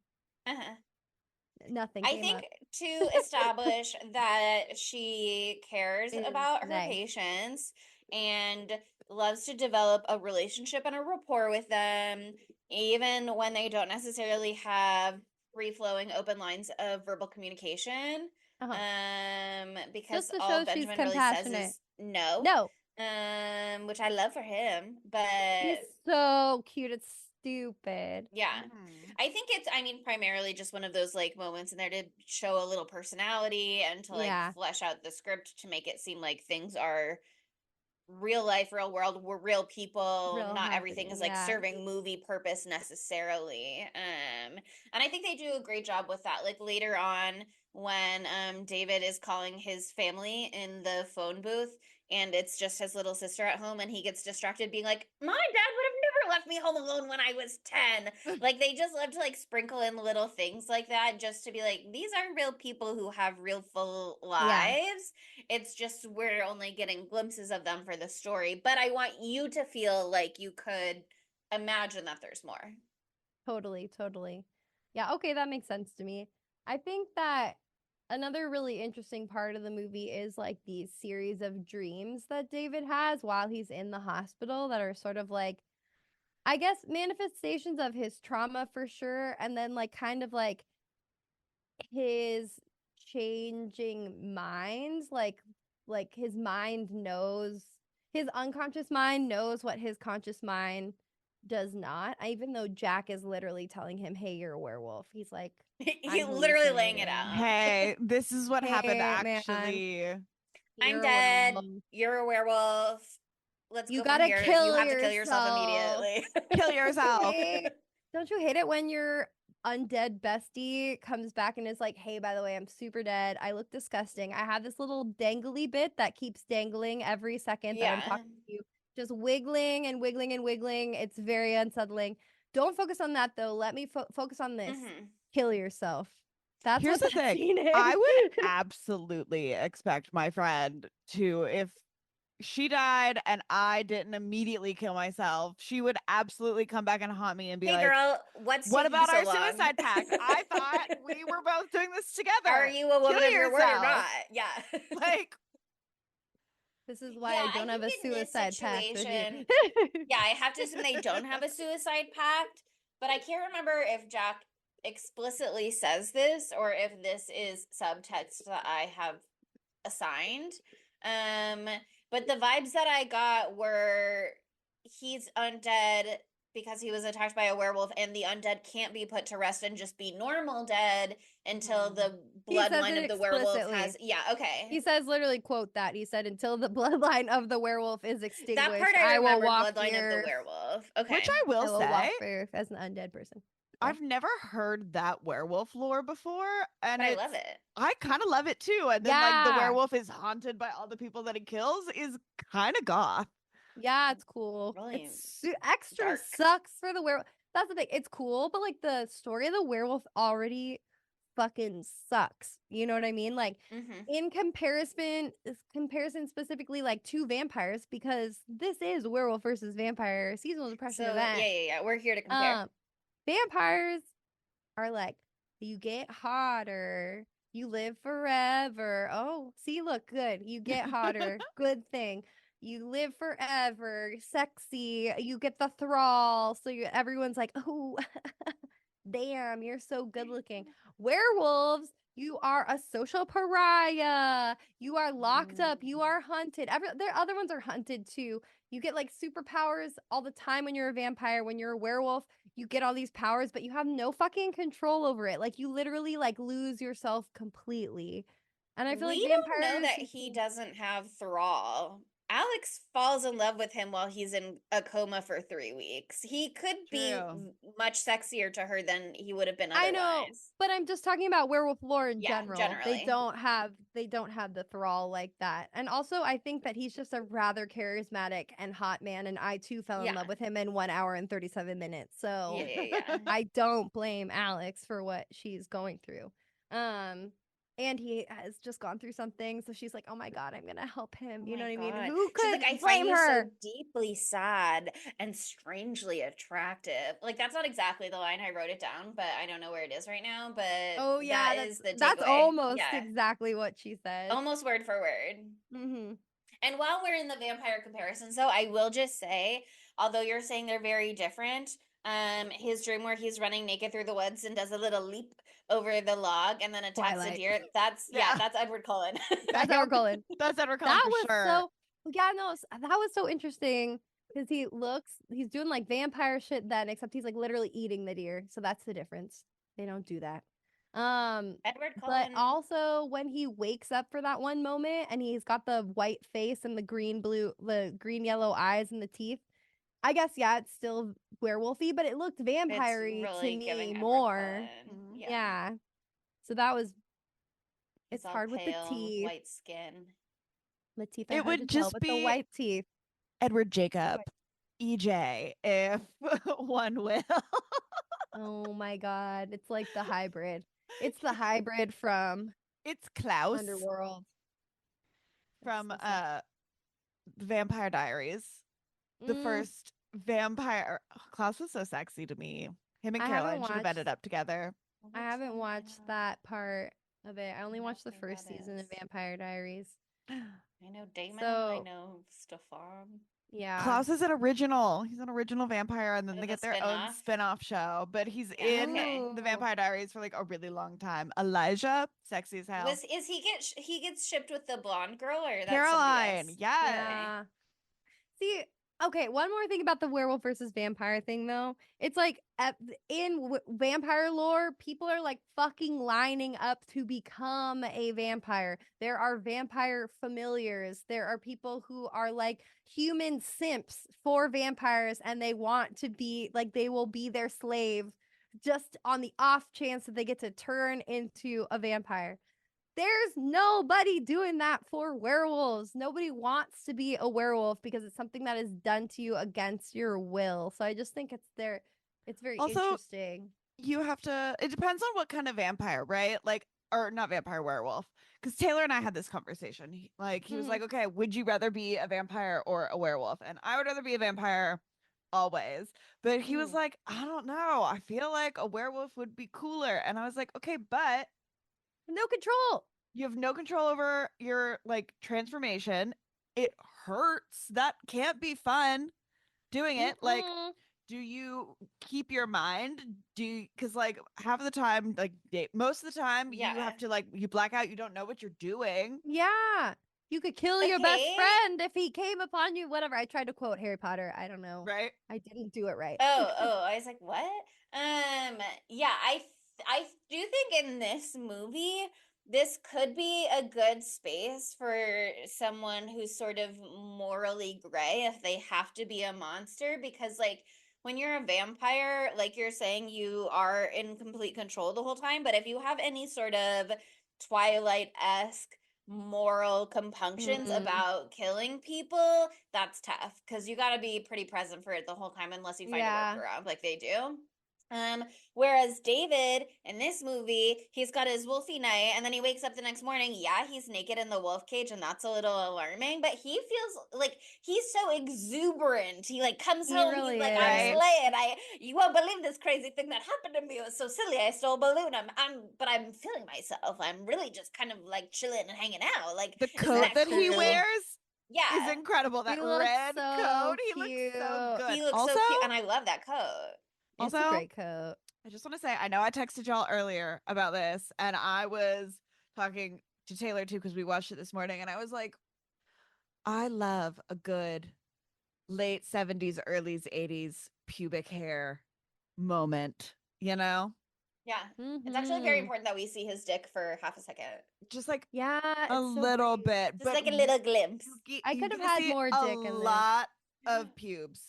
Nothing. I think to establish that she cares about her patients and loves to develop a relationship and a rapport with them, even when they don't necessarily have free-flowing open lines of verbal communication. Because all Benjamin really says is no. Which I love for him, but he's so cute. It's stupid. Yeah. I think it's, primarily just one of those like moments in there to show a little personality and to like flesh out the script to make it seem like things are real life, real world, we're real people, not everything is like serving movie purpose necessarily. And I think they do a great job with that. Like later on when David is calling his family in the phone booth and it's just his little sister at home and he gets distracted being like, my dad would have never left me home alone when I was 10. Like they just love to like sprinkle in little things like that just to be like, these are real people who have real full lives. It's just we're only getting glimpses of them for the story. But I want you to feel like you could imagine that there's more. Totally. Yeah, okay, that makes sense to me. I think that another really interesting part of the movie is like these series of dreams that David has while he's in the hospital that are sort of like, I guess, manifestations of his trauma for sure. And then like kind of like his changing minds, like his mind knows, his unconscious mind knows what his conscious mind does not. Even though Jack is literally telling him, hey, you're a werewolf. He's like, he's literally laying it out. Hey, this is what happened actually. I'm dead. You're a werewolf. Let's go from here. You have to kill yourself immediately. Kill yourself. Don't you hate it when your undead bestie comes back and is like, hey, by the way, I'm super dead. I look disgusting. I have this little dangly bit that keeps dangling every second that I'm talking to you. Just wiggling and wiggling and wiggling. It's very unsettling. Don't focus on that, though. Let me focus on this. Kill yourself. That's Here's what the thing. I would absolutely expect my friend to, if she died and I didn't immediately kill myself, she would absolutely come back and haunt me and be hey, like, girl, what about our suicide pact? I thought we were both doing this together. Are you a woman of your word or not? Yeah. Like, This is why I don't have a suicide pact with you. Yeah, I have to assume they don't have a suicide pact, but I can't remember if Jack explicitly says this or if this is subtext that I have assigned. But the vibes that I got were he's undead because he was attacked by a werewolf, and the undead can't be put to rest and just be normal dead until the bloodline of the werewolf has. Yeah, okay. He says literally, quote that. He said, "Until the bloodline of the werewolf is extinguished, that part I remember, will walk bloodline of the werewolf. Okay, which I will say, walk as an undead person. I've never heard that werewolf lore before, and I love it. I kind of love it too. And then like the werewolf is haunted by all the people that he kills is kind of goth. Yeah, it's cool. Really it's extra dark. Sucks for the werewolf. That's the thing. It's cool, but like the story of the werewolf already fucking sucks. You know what I mean? Like in comparison specifically like to vampires, because this is werewolf versus vampire seasonal depression event. Yeah. We're here to compare. Vampires are like, you get hotter, you live forever. Oh, see, look, good. You get hotter. Good thing. You live forever, sexy. You get the thrall. So everyone's like, oh, damn, you're so good looking. Werewolves, you are a social pariah. You are locked up. You are hunted. Their other ones are hunted too. You get like superpowers all the time when you're a vampire. When you're a werewolf, you get all these powers, but you have no fucking control over it. Like you literally like lose yourself completely. And I feel like vampires don't know that he doesn't have thrall. Alex falls in love with him while he's in a coma for 3 weeks. He could be much sexier to her than he would have been otherwise. I know, but I'm just talking about werewolf lore in general. Generally. They don't have the thrall like that. And also, I think that he's just a rather charismatic and hot man, and I too fell in love with him in 1 hour and 37 minutes. So I don't blame Alex for what she's going through. And he has just gone through something, so she's like, "Oh my god, I'm gonna help him." You know what I mean? Who could I blame her? So deeply sad and strangely attractive. Like that's not exactly the line. I wrote it down, but I don't know where it is right now. But that's almost exactly what she said. Almost word for word. And while we're in the vampire comparisons, though, I will just say, although you're saying they're very different, his dream where he's running naked through the woods and does a little leap over the log and then attacks a deer. That's Edward Cullen. That's Edward Cullen. That's Edward Cullen for sure. That was so interesting because he's doing like vampire shit then, except he's like literally eating the deer. So that's the difference. They don't do that. Edward Cullen. But also when he wakes up for that one moment and he's got the white face and the green yellow eyes and the teeth. I guess, it's still werewolfy, but it looked vampire-y really to me more. Yeah. So that was... It's hard with the teeth. White skin. The teeth are hard to tell with the white teeth. Edward Jacob, EJ, if one will. Oh my god. It's like the hybrid. It's the hybrid from... It's Klaus. Underworld. From Vampire Diaries. The first vampire. Klaus was so sexy to me. Him and Caroline should have ended up together. I haven't watched that part of it. I only watched the first season of Vampire Diaries. I know Damon. I know Stefan. Yeah. Klaus is an original. He's an original vampire, and then they get their own spin-off show. But he's in the Vampire Diaries for like a really long time. Elijah, sexy as hell. He gets shipped with the blonde girl or that's Caroline? Yeah. See. Okay, one more thing about the werewolf versus vampire thing, though. It's like in vampire lore, people are like fucking lining up to become a vampire. There are vampire familiars. There are people who are like human simps for vampires, and they want to be like, they will be their slave just on the off chance that they get to turn into a vampire. There's nobody doing that for werewolves. Nobody wants to be a werewolf because it's something that is done to you against your will. So I just think it's very interesting. You have to, it depends on what kind of vampire, right? Like, or not vampire, werewolf. Because Taylor and I had this conversation. He was like, okay, would you rather be a vampire or a werewolf? And I would rather be a vampire always. But he was like, I don't know. I feel like a werewolf would be cooler. And I was like, okay, but no control. You have no control over your like transformation. it hurts. That can't be fun doing it. Like, Mm-mm. do you keep your mind? Because like half of the time, like most of the time, you have to like you black out. You don't know what you're doing. Yeah. You could kill your best friend if he came upon you. Whatever. I tried to quote Harry Potter. I don't know. Right. I didn't do it right. I was like, what? Yeah, I do think in this movie, this could be a good space for someone who's sort of morally gray if they have to be a monster, because like when you're a vampire, like you're saying, you are in complete control the whole time, but if you have any sort of Twilight-esque moral compunctions about killing people, that's tough because you got to be pretty present for it the whole time unless you find a workaround like they do. Whereas David in this movie, he's got his wolfy night and then he wakes up the next morning. Yeah, he's naked in the wolf cage and that's a little alarming, but he feels like he's so exuberant. He like comes home, really he's like, is. I'm slaying. You won't believe this crazy thing that happened to me. It was so silly. I stole a balloon. But I'm feeling myself. I'm really just kind of like chilling and hanging out. Like the coat that he wears is incredible. That red coat. He looks so good. He looks so cute, and I love that coat. It's a great coat. I just want to say, I know I texted y'all earlier about this, and I was talking to Taylor too because we watched it this morning, and I was like, I love a good late 70s, early 80s pubic hair moment, you know? Yeah. It's actually very important that we see his dick for half a second. Just like a little bit. Just like a little glimpse. I could have had more dick in this. A this. lot of pubes.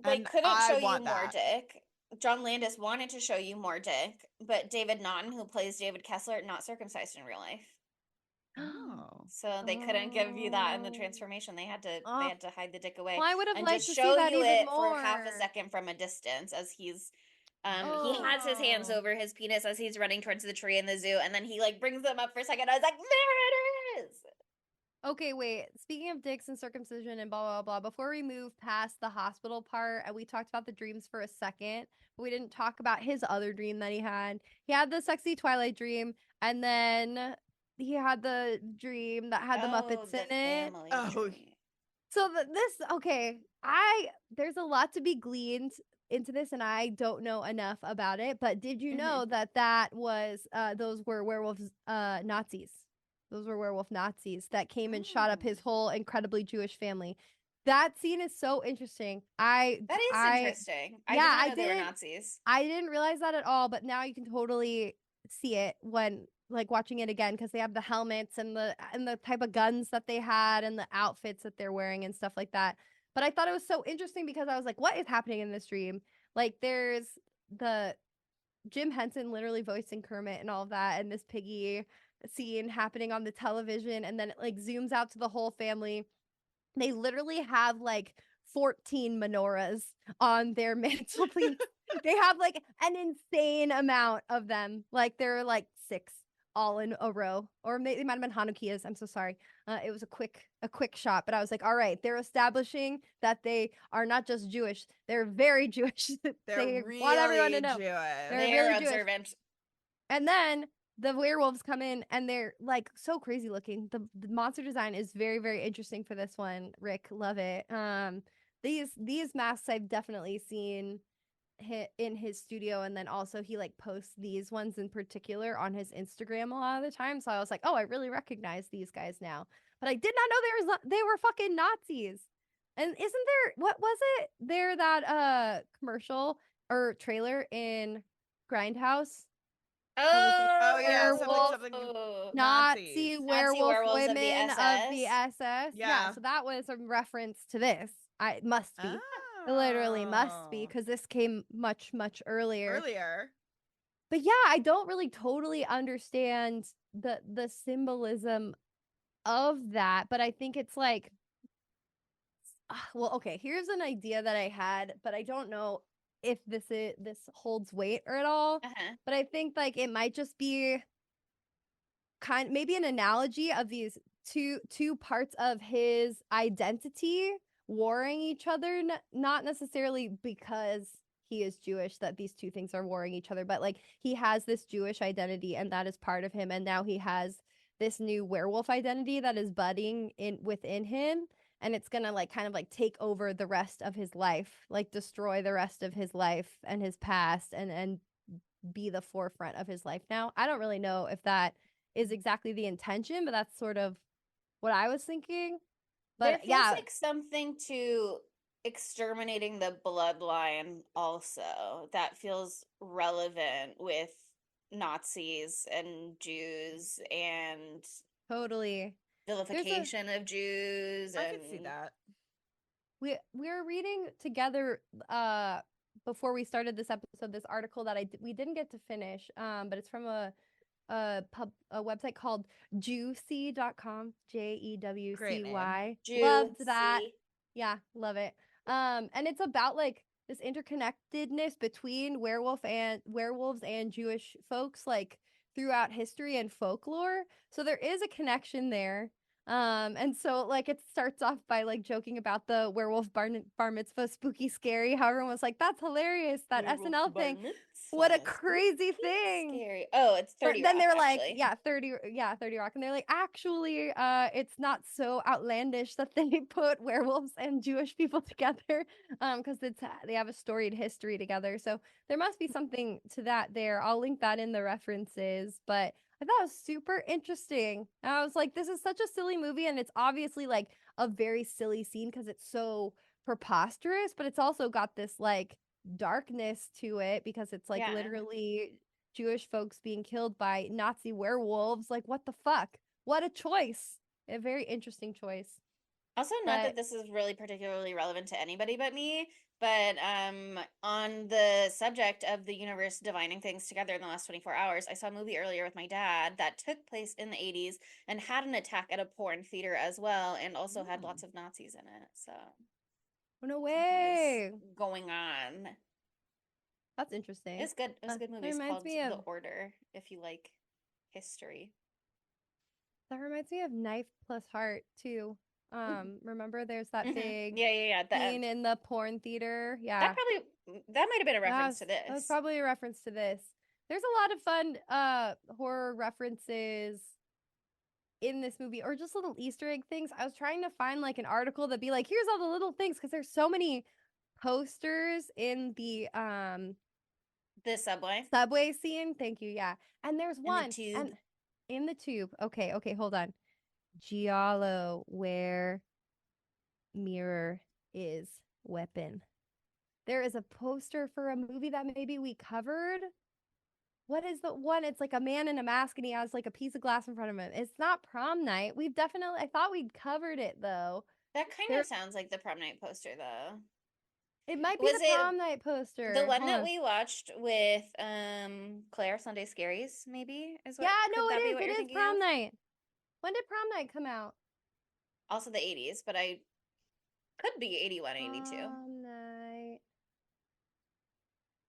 They couldn't show you more dick. John Landis wanted to show you more dick, but David Naughton, who plays David Kessler, not circumcised in real life. Oh. So they couldn't give you that in the transformation. They had to hide the dick away. Well, I would have and liked just to show see that you even it more. for half a second from a distance as he's he has his hands over his penis as he's running towards the tree in the zoo, and then he like brings them up for a second. I was like, there it is. Okay, wait. Speaking of dicks and circumcision and blah, blah, blah, before we move past the hospital part, and we talked about the dreams for a second, but we didn't talk about his other dream that he had. He had the sexy Twilight dream, and then he had the dream that had the Muppets in it. So there's a lot to be gleaned into this, and I don't know enough about it, but did you know that was, those were werewolves, Nazis? Those were werewolf Nazis that came and shot up his whole incredibly Jewish family. That scene is so interesting. That is interesting. I didn't know they were Nazis. I didn't realize that at all, but now you can totally see it when like watching it again because they have the helmets and the type of guns that they had and the outfits that they're wearing and stuff like that. But I thought it was so interesting because I was like, what is happening in this dream? Like there's the Jim Henson literally voicing Kermit and all of that, and this Piggy scene happening on the television, and then it like zooms out to the whole family. They literally have like 14 menorahs on their mantelpiece. They have like an insane amount of them. Like they're like 6 all in a row, or maybe they might have been Hanukkahs. I'm so sorry. It was a quick shot, but I was like, all right, they're establishing that they are not just Jewish; they're very Jewish. They really want everyone to know Jewish. they're really observant. Jewish. And then the werewolves come in and they're like so crazy looking. The monster design is very, very interesting for this one. Rick, love it. These masks I've definitely seen in his studio, and then also he like posts these ones in particular on his Instagram a lot of the time. So I was like, oh, I really recognize these guys now. But I did not know they were fucking Nazis. And isn't there, what was it? There that commercial or trailer in Grindhouse. Oh yeah, something Nazi werewolf women of the SS. Yeah, so that was a reference to this. It must be. It literally must be because this came much, much earlier. But yeah, I don't really totally understand the symbolism of that, but I think it's like, well, okay, here's an idea that I had, but I don't know if this holds weight or at all. But I think like it might just be maybe an analogy of these two parts of his identity warring each other, not necessarily because he is Jewish that these two things are warring each other, but like he has this Jewish identity and that is part of him, and now he has this new werewolf identity that is budding within him. and it's gonna like kind of like take over the rest of his life, like destroy the rest of his life and his past, and be the forefront of his life now. I don't really know if that is exactly the intention, but that's sort of what I was thinking. But there feels like something to exterminating the bloodline also that feels relevant with Nazis and Jews and totally vilification of Jews. I could see that. We're reading together before we started this episode this article that we didn't get to finish, but it's from a website called Jewcy.com, JEWCY. Loved that. Yeah, love it. And it's about like this interconnectedness between werewolves and Jewish folks like throughout history and folklore. So there is a connection there. And so like it starts off by like joking about the werewolf bar mitzvah spooky scary, how everyone was like, that's hilarious, that werewolf SNL thing, what a crazy thing, scary. Oh, it's 30 but then Rock, they were actually. like 30 Rock, and they're like, actually it's not so outlandish that they put werewolves and Jewish people together, because they have a storied history together, so there must be something to that there. I'll link that in the references, but I thought it was super interesting. And I was like, this is such a silly movie, and it's obviously like a very silly scene because it's so preposterous, but it's also got this like darkness to it because it's like literally Jewish folks being killed by Nazi werewolves. Like, what the fuck? What a choice. A very interesting choice. Also, not that this is really particularly relevant to anybody but me, but on the subject of the universe divining things together in the last 24 hours, I saw a movie earlier with my dad that took place in the 80s and had an attack at a porn theater as well, and also had lots of Nazis in it. So, no way going on. That's interesting. It's good. It was a good movie. It's called The Order, if you like history. That reminds me of Knife Plus Heart too. Remember there's that big scene in the porn theater. Yeah. That might have been a reference to this. That was probably a reference to this. There's a lot of fun horror references in this movie, or just little Easter egg things. I was trying to find like an article that'd be like, here's all the little things, because there's so many posters in the subway scene. Thank you. Yeah. And there's one in the tube. Okay, hold on. Giallo, where mirror is weapon. There is a poster for a movie that maybe we covered. What is the one? It's like a man in a mask and he has like a piece of glass in front of him. It's not Prom Night. I thought we'd covered it though. That kind of sounds like the Prom Night poster though. It might be the Prom Night poster. The one that we watched with Claire, Sunday Scaries, maybe is what. Yeah, no, it is. It is Prom Night. When did Prom Night come out? Also the 80s, but I could be 81, 82. Prom Night.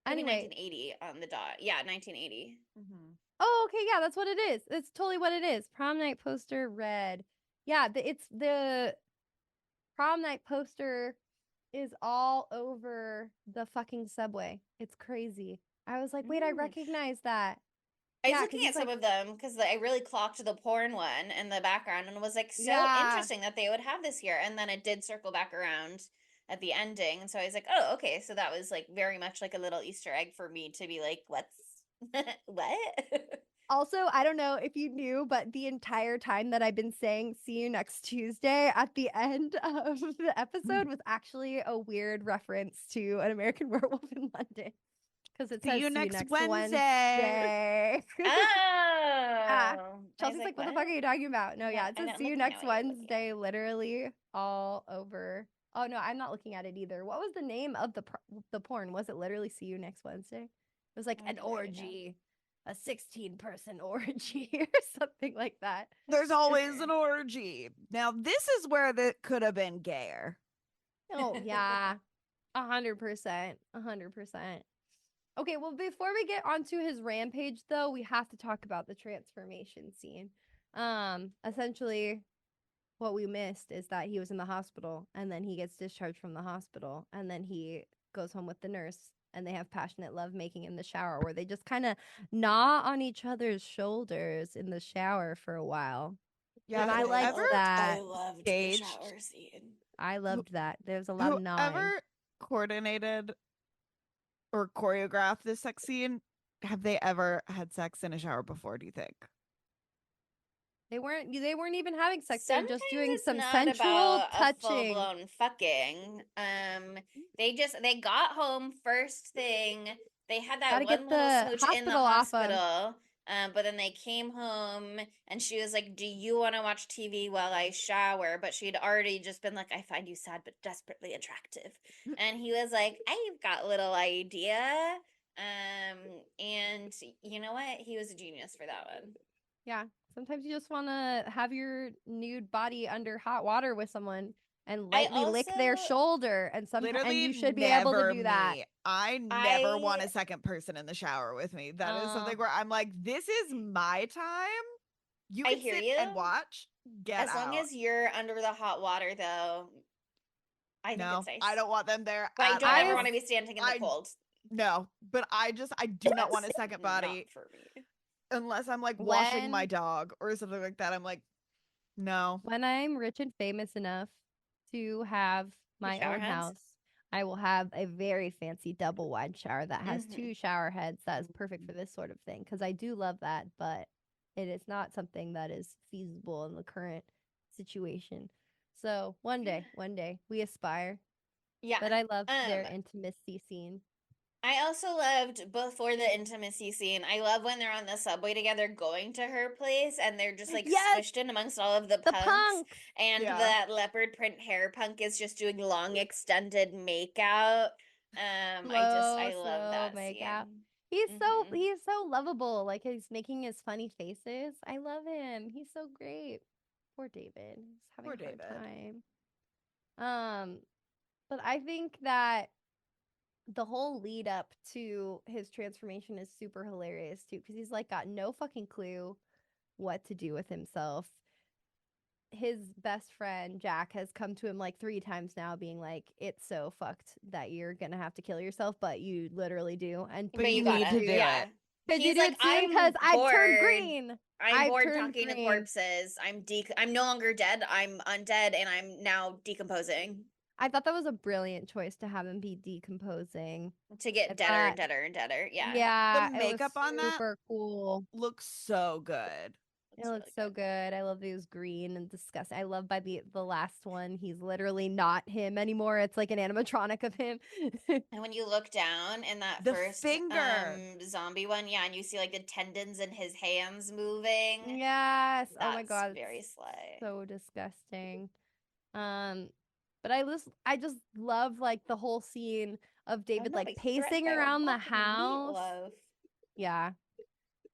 Maybe 1980 on the dot. Yeah, 1980. Mm-hmm. Oh, okay, yeah, that's what it is. It's totally what it is. Prom Night poster, red. Yeah, it's the Prom Night poster is all over the fucking subway. It's crazy. I was like, wait, I recognize that. I was looking at some of them because I really clocked the porn one in the background and was like, so interesting that they would have this here. And then it did circle back around at the ending. And so I was like, oh, okay. So that was like very much like a little Easter egg for me to be like, what? Also, I don't know if you knew, but the entire time that I've been saying see you next Tuesday at the end of the episode was actually a weird reference to An American Werewolf in London. Because it says see you next Wednesday. Oh. Chelsea's like, what the fuck are you talking about? No, yeah, it says see you next Wednesday, literally all over. Oh, no, I'm not looking at it either. What was the name of the porn? Was it literally see you next Wednesday? It was like an orgy. A 16-person orgy or something like that. There's always an orgy. Now, this is where that could have been gayer. Oh, yeah. 100%. 100%. Okay, well, before we get onto his rampage, though, we have to talk about the transformation scene. Essentially, what we missed is that he was in the hospital, and then he gets discharged from the hospital, and then he goes home with the nurse, and they have passionate lovemaking in the shower, where they just kind of gnaw on each other's shoulders in the shower for a while. Yeah, and I like that. I loved the shower scene. I loved that. There's a lot of gnawing. Whoever coordinated or choreographed this sex scene, have they ever had sex in a shower before, do you think? They weren't even having sex. Sometimes They're just doing it's some not sensual about a touching. full-blown fucking. They got home first thing. They had that Gotta one get little the smooch in the hospital off 'em. hospital. But then they came home and she was like, "Do you want to watch TV while I shower?" But she'd already just been like, "I find you sad but desperately attractive." And he was like, "I've got a little idea." And you know what? He was a genius for that one. Yeah. Sometimes you just want to have your nude body under hot water with someone and lightly lick their shoulder, and Literally, you should be able to never do that. me. I never want a second person in the shower with me. That is something where I'm like, this is my time. You I can hear sit you. and watch. Get As out. long as you're under the hot water, though, I think No, it's nice. I don't want them there. But I at don't ever all. want to be standing in the cold. No, but I do not want a second Not body for me. unless I'm like washing my dog or something like that. I'm like, no. When I'm rich and famous enough to have my own house, I will have a very fancy double wide shower that has 2 shower heads. That is perfect for this sort of thing, because I do love that, but it is not something that is feasible in the current situation. So one day we aspire. Yeah. But I love their intimacy scene. I also loved, before the intimacy scene, I love when they're on the subway together going to her place and they're just like squished in amongst all of the punks. And that leopard print hair punk is just doing long extended makeout. I love that makeout. scene. He's so lovable. Like, he's making his funny faces. I love him. He's so great. Poor David. He's having a hard time. But I think that the whole lead up to his transformation is super hilarious too, because he's like got no fucking clue what to do with himself. His best friend Jack has come to him like 3 times now, being like, "It's so fucked that you're gonna have to kill yourself, but you literally do, and but you need to do it." He's like, "Because I've turned green. I'm bored talking to corpses. I'm no longer dead. I'm undead, and I'm now decomposing." I thought that was a brilliant choice to have him be decomposing. To get deader and deader and deader. Yeah. Yeah. The makeup on that super cool. Looks so good. It looks so good. I love these green and disgusting. I love by the last one, he's literally not him anymore. It's like an animatronic of him. And when you look down in that first zombie one, and you see like the tendons in his hands moving. Yes. Oh my god. Very slay. So disgusting. But I just love like the whole scene of David like pacing around the house. Yeah.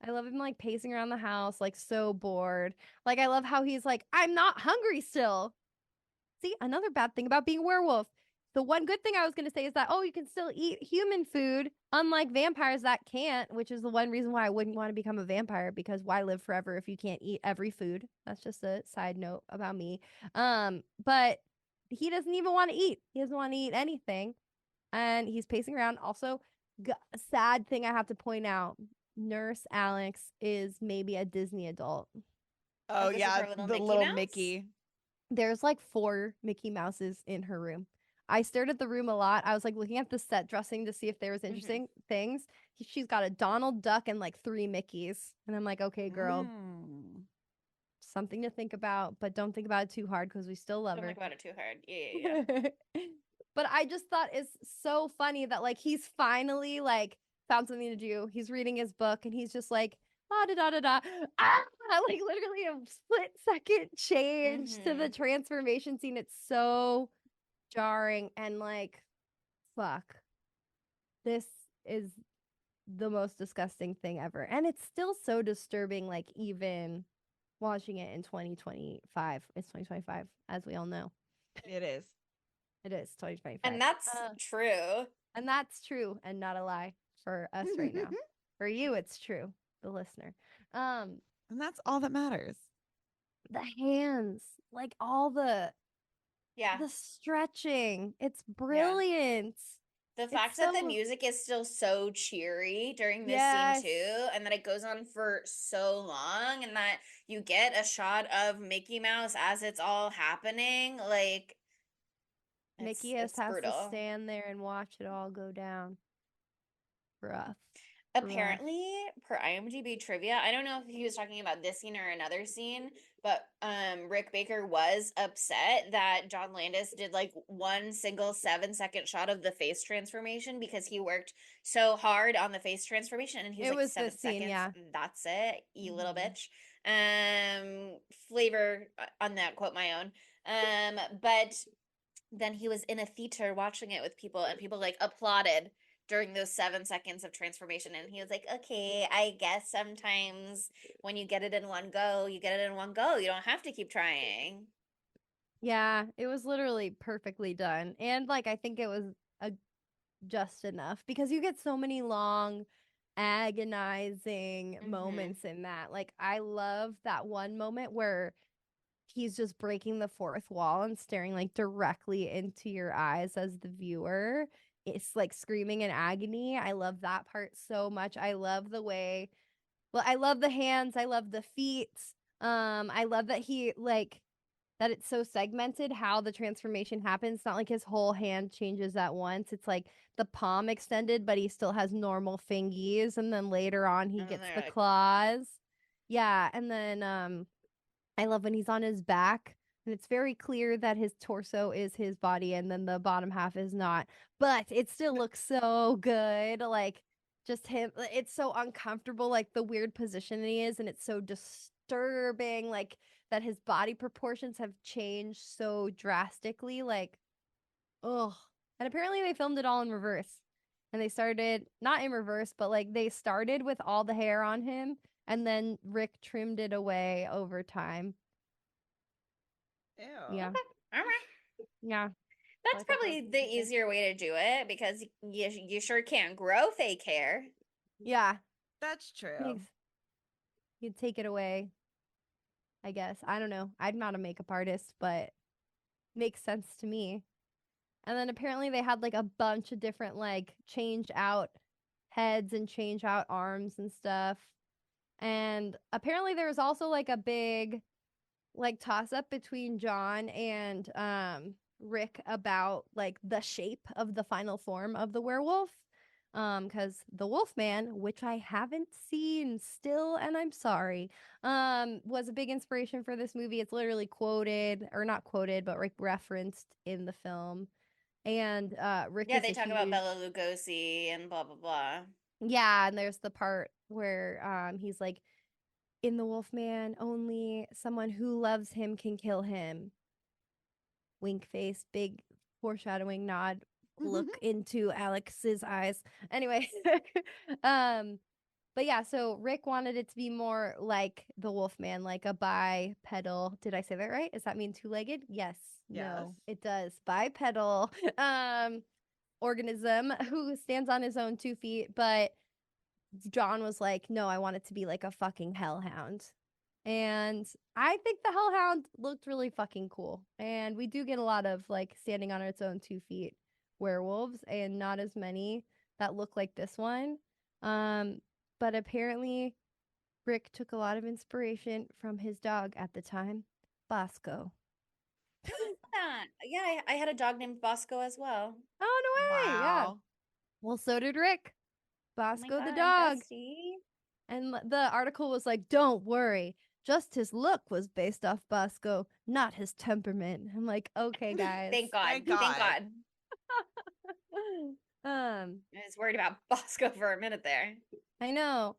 I love him like pacing around the house, like so bored. Like, I love how he's like, "I'm not hungry still." See, another bad thing about being a werewolf. The one good thing I was going to say is that, you can still eat human food, unlike vampires that can't, which is the one reason why I wouldn't want to become a vampire, because why live forever if you can't eat every food? That's just a side note about me. But he doesn't even want to eat. He doesn't want to eat anything. And he's pacing around. Also, sad thing I have to point out, Nurse Alex is maybe a Disney adult. Oh yeah, the little Mickey. There's like 4 Mickey Mouses in her room. I stared at the room a lot. I was like looking at the set dressing to see if there was interesting things. She's got a Donald Duck and like 3 Mickeys. And I'm like, okay, girl. Something to think about, but don't think about it too hard, because we still love her. Don't think about it too hard. Yeah. But I just thought it's so funny that like he's finally like found something to do. He's reading his book and he's just like, da da da da. Like literally a split second change to the transformation scene. It's so jarring and like, fuck. This is the most disgusting thing ever. And it's still so disturbing, like even watching it in 2025. It's 2025, as we all know. It is. It is 2025. And that's true. And that's true and not a lie for us right now. For you, it's true, the listener. And that's all that matters. The hands, like all the stretching. It's brilliant. The fact that the music is still so cheery during this scene too, and that it goes on for so long, and that you get a shot of Mickey Mouse as it's all happening, like Mickey has to brutal. stand there and watch it all go down. Rough. Apparently, per IMDb trivia, I don't know if he was talking about this scene or another scene, but Rick Baker was upset that John Landis did like one single 7-second shot of the face transformation because he worked so hard on the face transformation, and he was It like was 7 this scene, seconds. yeah. That's it, you little bitch. Flavor on that, quote my own. But then he was in a theater watching it with people, and people like applauded during those 7 seconds of transformation. And he was like, okay, I guess sometimes when you get it in one go, you get it in one go. You don't have to keep trying. Yeah, it was literally perfectly done. And like I think it was just enough because you get so many long agonizing moments in that. Like I love that one moment where he's just breaking the fourth wall and staring like directly into your eyes as the viewer. It's like screaming in agony. I love that part so much. I love the way, well, I love the hands, I love the feet. I love that he like that it's so segmented how the transformation happens. It's not like his whole hand changes at once. It's like the palm extended, but he still has normal fingies, and then later on he gets the claws. Yeah, and then I love when he's on his back and it's very clear that his torso is his body and then the bottom half is not. But it still looks so good. Like just him, it's so uncomfortable, like the weird position he is, and it's so disturbing, like that his body proportions have changed so drastically. Like, oh. And apparently they filmed it all in reverse. And they started not in reverse, but like they started with all the hair on him and then Rick trimmed it away over time. Ew. Yeah. Okay. All right. Yeah. That's probably the easier way to do it because you sure can't grow fake hair. Yeah. That's true. You'd take it away, I guess. I don't know. I'm not a makeup artist, but makes sense to me. And then apparently they had like a bunch of different like change out heads and change out arms and stuff. And apparently there was also like a big like toss up between John and Rick about like the shape of the final form of the werewolf. Because the Wolfman, which I haven't seen still, and I'm sorry, was a big inspiration for this movie. It's literally quoted, or not quoted, but like referenced in the film. And Rick, yeah, they talk about Bela Lugosi and blah blah blah. Yeah, and there's the part where he's like, in the Wolfman, only someone who loves him can kill him. Wink face, big foreshadowing nod, look into Alex's eyes. Anyway, but yeah, so Rick wanted it to be more like the Wolfman, like a bipedal. Did I say that right? Does that mean two-legged? Yes. No, it does. Bipedal organism who stands on his own 2 feet, but John was like, no, I want it to be like a fucking hellhound. And I think the hellhound looked really fucking cool. And we do get a lot of like standing on its own 2 feet werewolves and not as many that look like this one. But apparently Rick took a lot of inspiration from his dog at the time, Bosco. Yeah, I had a dog named Bosco as well. Oh, no way. Wow. Yeah. Well, so did Rick. Bosco the dog. Bestie. And the article was like, don't worry. Just his look was based off Bosco, not his temperament. I'm like, okay, guys. Thank God. Thank God. I was worried about Bosco for a minute there. I know.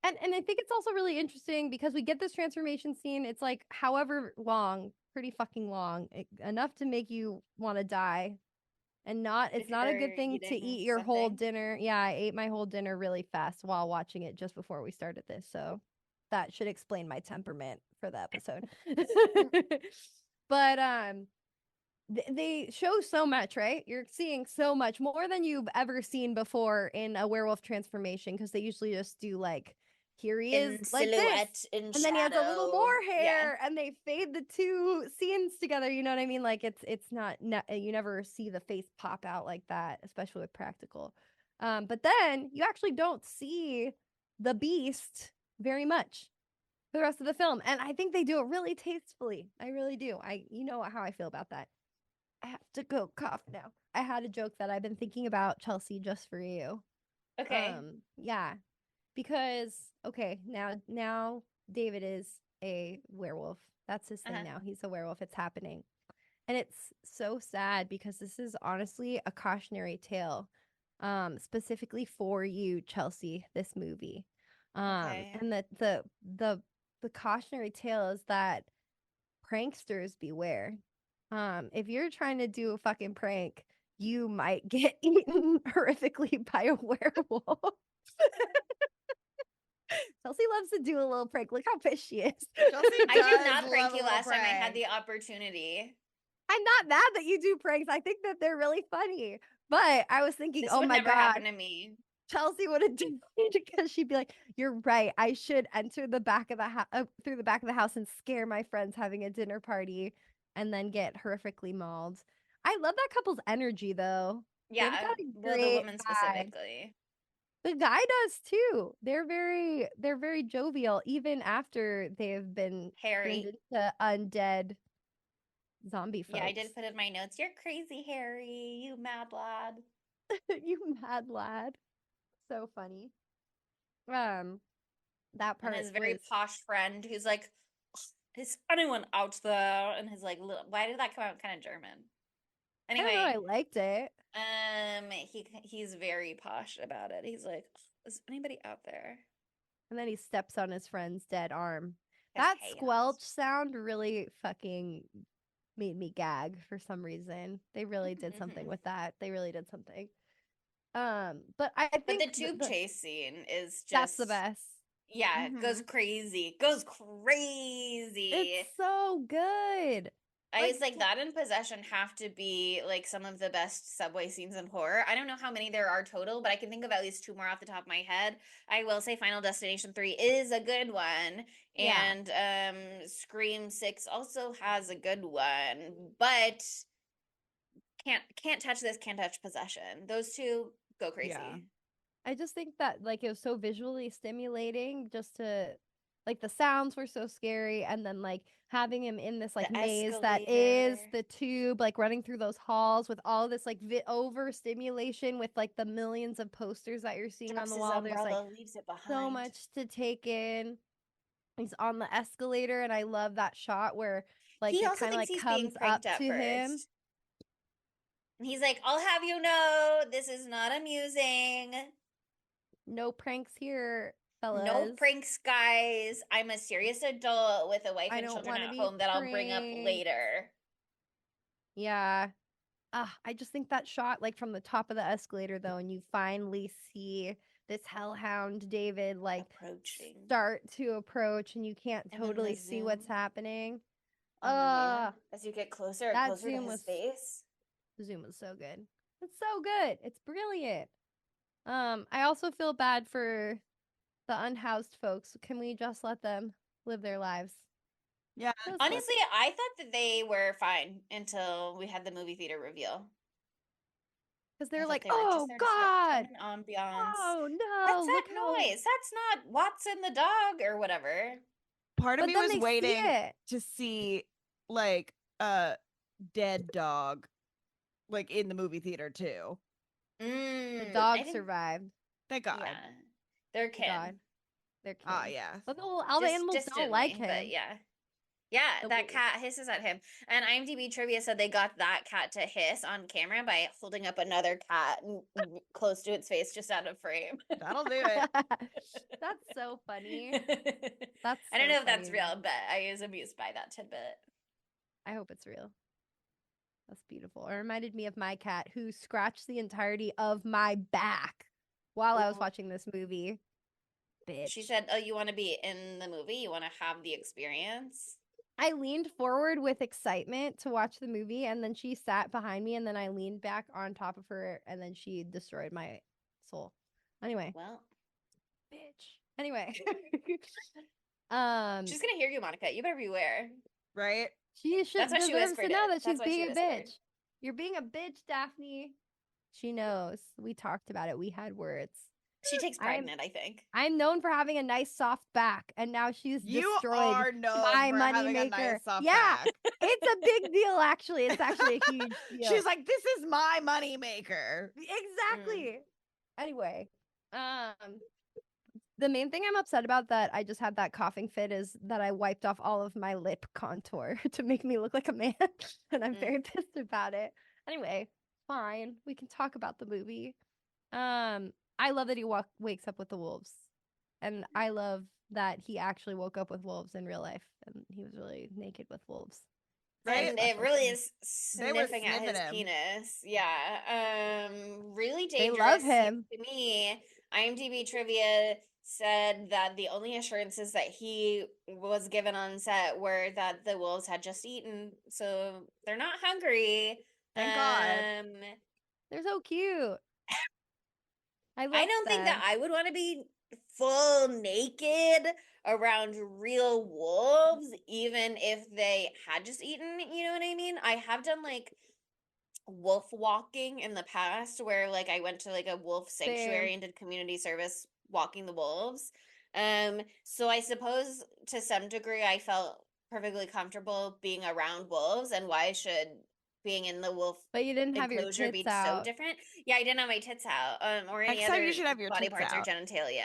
And I think it's also really interesting because we get this transformation scene. It's like however long, pretty fucking long, enough to make you want to die. And it's not a good thing to eat your whole dinner. Yeah, I ate my whole dinner really fast while watching it just before we started this. So that should explain my temperament for the episode. But they show so much, right? You're seeing so much more than you've ever seen before in a werewolf transformation because they usually just do like here he is like silhouette this, and then he has a little more hair, yeah. and they fade the two scenes together. You know what I mean? Like it's not you never see the face pop out like that, especially with practical. But then you actually don't see the beast very much for the rest of the film, and I think they do it really tastefully. I really do. You know how I feel about that. I have to go cough now. I had a joke that I've been thinking about, Chelsea, just for you. Okay. Yeah. Because okay, now David is a werewolf. That's his thing now. He's a werewolf. It's happening. And it's so sad because this is honestly a cautionary tale. Specifically for you, Chelsea, this movie. Okay. And the cautionary tale is that pranksters beware. If you're trying to do a fucking prank, you might get eaten horrifically by a werewolf. Chelsea loves to do a little prank. Look how pissed she is. I did not prank you last time I had the opportunity. I'm not mad that you do pranks. I think that they're really funny. But I was thinking, This oh would my never God, happen to me. Chelsea would have done it because she'd be like, "You're right. I should enter the back of the through the back of the house and scare my friends having a dinner party, and then get horrifically mauled." I love that couple's energy, though. They've Yeah. got a Well, the great woman vibe. specifically. The guy does too. They're very jovial, even after they've been turned into undead zombie folks. Yeah, I did put in my notes. You're crazy, Harry. You mad lad. You mad lad. So funny. That part And his very was posh friend who's like, is anyone out there? And his like, why did that come out kind of German? Anyway, I don't know, I liked it. He's very posh about it. He's like, is anybody out there? And then he steps on his friend's dead arm. That squelch sound really fucking made me gag for some reason. They really did something with that. They really did something. But I think the tube chase scene is just that's the best. Yeah, goes crazy. Goes crazy. It's so good. I was like, that and Possession have to be like some of the best subway scenes in horror. I don't know how many there are total, but I can think of at least 2 more off the top of my head. I will say Final Destination 3 is a good one. Yeah. And Scream 6 also has a good one. But can't touch this, can't touch Possession. Those two go crazy. Yeah. I just think that like it was so visually stimulating just to like the sounds were so scary, and then like having him in this like maze that is the tube, like running through those halls with all this like overstimulation with like the millions of posters that you're seeing on the wall. There's like so much to take in. He's on the escalator, and I love that shot where like he it also kind of thinks like he's comes being pranked up at to first. him. And he's like, I'll have you know, this is not amusing. No pranks here, fellas. No pranks, guys. I'm a serious adult with a wife and children at home that I'll bring up later. Yeah. I just think that shot, like from the top of the escalator, though, and you finally see this hellhound David like start to approach, and you can't totally see what's happening. As you get closer and closer to his face. The zoom was so good. It's so good. It's brilliant. I also feel bad for the unhoused folks. Can we just let them live their lives? Yeah. Honestly, I thought that they were fine until we had the movie theater reveal. Because they're like, oh God, ambiance. Oh no, what's that noise? That's not Watson the dog or whatever. Part of me was waiting to see like a dead dog like in the movie theater too. The dog survived. Thank God. Yeah. They're kin. They're kin. Yeah. But all the animals don't like him. But yeah. Yeah, that cat hisses at him. And IMDb trivia said they got that cat to hiss on camera by holding up another cat close to its face just out of frame. That'll do it. That's so funny. I don't know if that's real, but I was amused by that tidbit. I hope it's real. That's beautiful. It reminded me of my cat who scratched the entirety of my back while I was watching this movie. Bitch. She said, oh, you want to be in the movie? You want to have the experience? I leaned forward with excitement to watch the movie, and then she sat behind me, and then I leaned back on top of her, and then she destroyed my soul. Anyway. Well. Bitch. Anyway. She's gonna hear you, Monica. You better beware. Right? She should That's what she deserves to know that she's being a whispered. bitch. You're being a bitch, Daphne. She knows. We talked about it. We had words. She takes pride in it, I think. I'm known for having a nice soft back, and now she's destroyed are known my for money having maker. a nice soft yeah, back. it's a big deal. Actually, it's actually a huge deal. She's like, this is my money maker. Exactly. Anyway, the main thing I'm upset about that I just had that coughing fit is that I wiped off all of my lip contour to make me look like a man, and I'm very pissed about it. Anyway, fine. We can talk about the movie. I love that he wakes up with the wolves, and I love that he actually woke up with wolves in real life, and he was really naked with wolves. Right? And it really is sniffing at his him. penis. Yeah. Really dangerous. They love him. To me, IMDb trivia said that the only assurances that he was given on set were that the wolves had just eaten, so they're not hungry. Thank God. They're so cute. I don't think that I would want to be full naked around real wolves, even if they had just eaten, you know what I mean? I have done like wolf walking in the past where like I went to like a wolf sanctuary and did community service walking the wolves. So I suppose to some degree I felt perfectly comfortable being around wolves, and why should being in the wolf but you didn't have your enclosure tits be out. so different? Yeah, I didn't have my tits out, or any Next time other you should have your body tits parts out. or genitalia.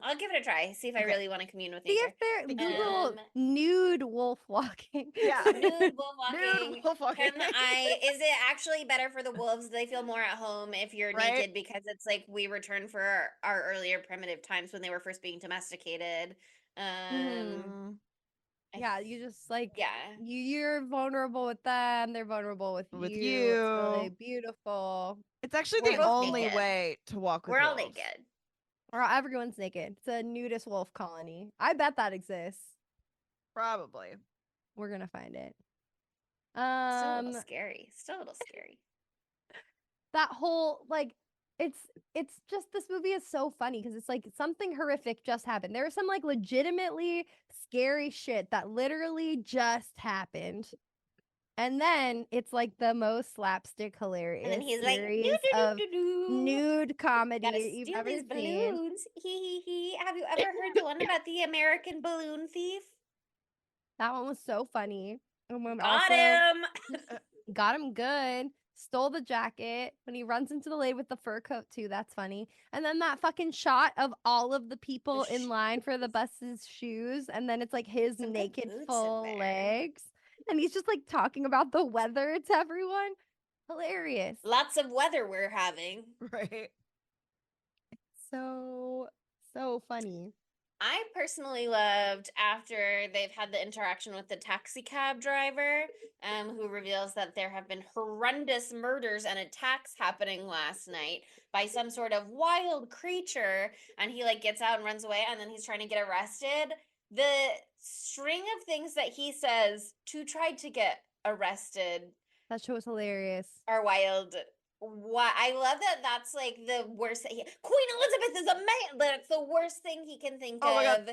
I'll give it a try. See if I really want to commune with See nature. if they're Google nude wolf walking. Yeah. Nude wolf walking. Nude wolf walking. Is it actually better for the wolves? Do they feel more at home if you're Right? naked, because it's like we return for our earlier primitive times when they were first being domesticated. Yeah, you just like yeah. You're vulnerable with them. They're vulnerable with you. It's really beautiful. It's actually We're the both only naked. way to walk with We're all wolves. naked. Or everyone's naked. It's a nudist wolf colony. I bet that exists. Probably. We're gonna find it. Still a little scary. Still a little scary. That whole like it's just this movie is so funny because it's like something horrific just happened. There was some like legitimately scary shit that literally just happened. And then it's like the most slapstick hilarious And then he's like, series of nude comedy gotta you've steal ever these seen. balloons. He. Have you ever heard the one about the American balloon thief? That one was so funny. And Got him. Got him good. Stole the jacket when he runs into the lady with the fur coat too. That's funny. And then that fucking shot of all of the people in line for the bus's shoes, and then it's like his naked full legs, and he's just like talking about the weather to everyone. Hilarious. Lots of weather we're having. Right. So funny. I personally loved after they've had the interaction with the taxi cab driver, who reveals that there have been horrendous murders and attacks happening last night by some sort of wild creature, and he like gets out and runs away, and then he's trying to get arrested. The string of things that he says to try to get arrested, that show was hilarious, are wild. What I love that's like the worst. Queen Elizabeth is a man. That's the worst thing he can think of.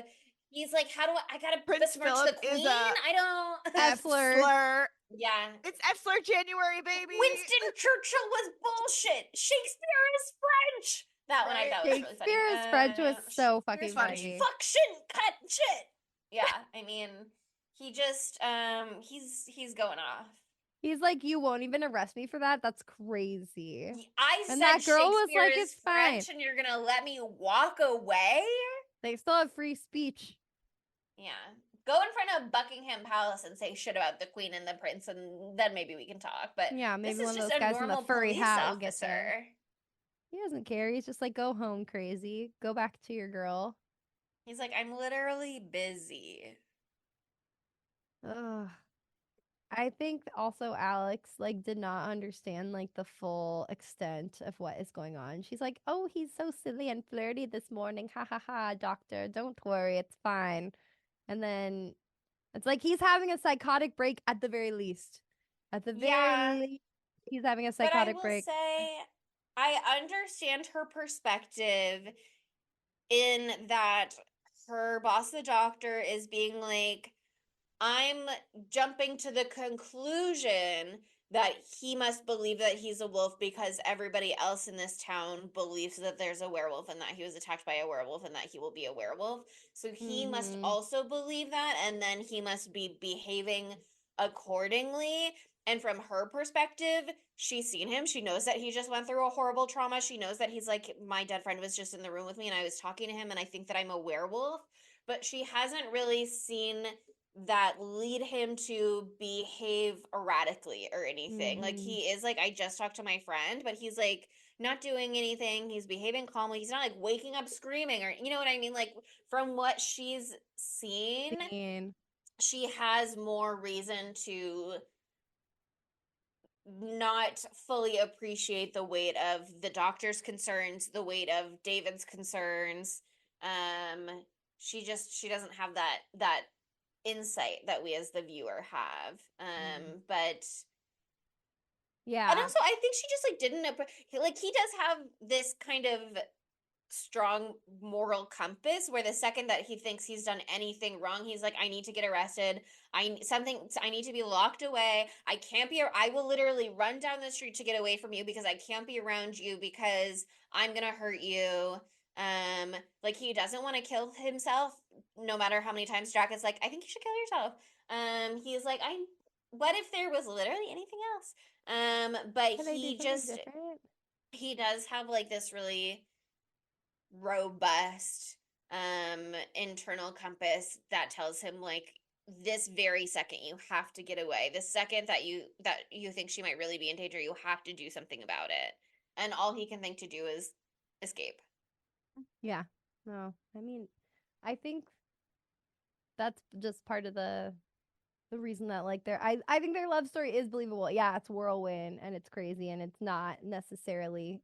He's like, how do I gotta besmirch the queen? I don't. F-slur. Yeah, it's F-slur January, baby. Winston Churchill was bullshit. Shakespeare is French. That one I thought was really funny. Shakespeare is French was so fucking funny. Fuck shit, cut shit. Yeah, I mean, he just he's going off. He's like, you won't even arrest me for that? That's crazy. I and said that girl was like, it's French, fine. And you're gonna let me walk away? They still have free speech. Yeah. Go in front of Buckingham Palace and say shit about the queen and the prince, and then maybe we can talk. But yeah, maybe this one is of just those guys in the furry hat will get there. He doesn't care. He's just like, go home, crazy. Go back to your girl. He's like, I'm literally busy. Ugh. I think also Alex like did not understand like the full extent of what is going on. She's like, "Oh, he's so silly and flirty this morning. Ha ha ha, doctor. Don't worry, it's fine." And then it's like he's having a psychotic break at the very least. At the very least, he's having a psychotic break. But I will say, I understand her perspective in that her boss, the doctor, is being like, I'm jumping to the conclusion that he must believe that he's a wolf because everybody else in this town believes that there's a werewolf and that he was attacked by a werewolf and that he will be a werewolf. So he must also believe that, and then he must be behaving accordingly. And from her perspective, she's seen him. She knows that he just went through a horrible trauma. She knows that he's like, my dead friend was just in the room with me and I was talking to him and I think that I'm a werewolf. But she hasn't really seen that lead him to behave erratically or anything. Like he is like, I just talked to my friend, but he's like not doing anything. He's behaving calmly. He's not like waking up screaming or, you know what I mean? Like from what she's seen, she has more reason to not fully appreciate the weight of the doctor's concerns, the weight of David's concerns. She doesn't have that insight that we as the viewer have. But yeah. And also I think she just like didn't like he does have this kind of strong moral compass where the second that he thinks he's done anything wrong, he's like, I need to get arrested. I need to be locked away. I will literally run down the street to get away from you because I can't be around you because I'm gonna hurt you. Like he doesn't want to kill himself no matter how many times Jack is like, I think you should kill yourself. He's like, what if there was literally anything else? But he does have like this really robust internal compass that tells him like this very second you have to get away. The second that you think she might really be in danger, you have to do something about it. And all he can think to do is escape. Yeah. No, I mean, I think that's just part of the reason that like I think their love story is believable. Yeah, it's whirlwind and it's crazy and it's not necessarily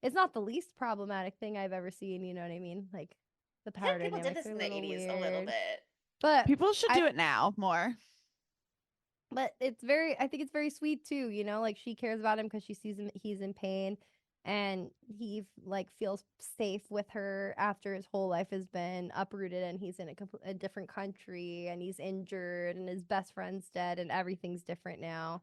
it's not the least problematic thing I've ever seen, you know what I mean? Like the power people did dynamics this are in the 80s a little bit. But people should do it now more. But I think it's very sweet too, you know, like she cares about him because she sees him, he's in pain and he like feels safe with her after his whole life has been uprooted and he's in a different country and he's injured and his best friend's dead and everything's different now.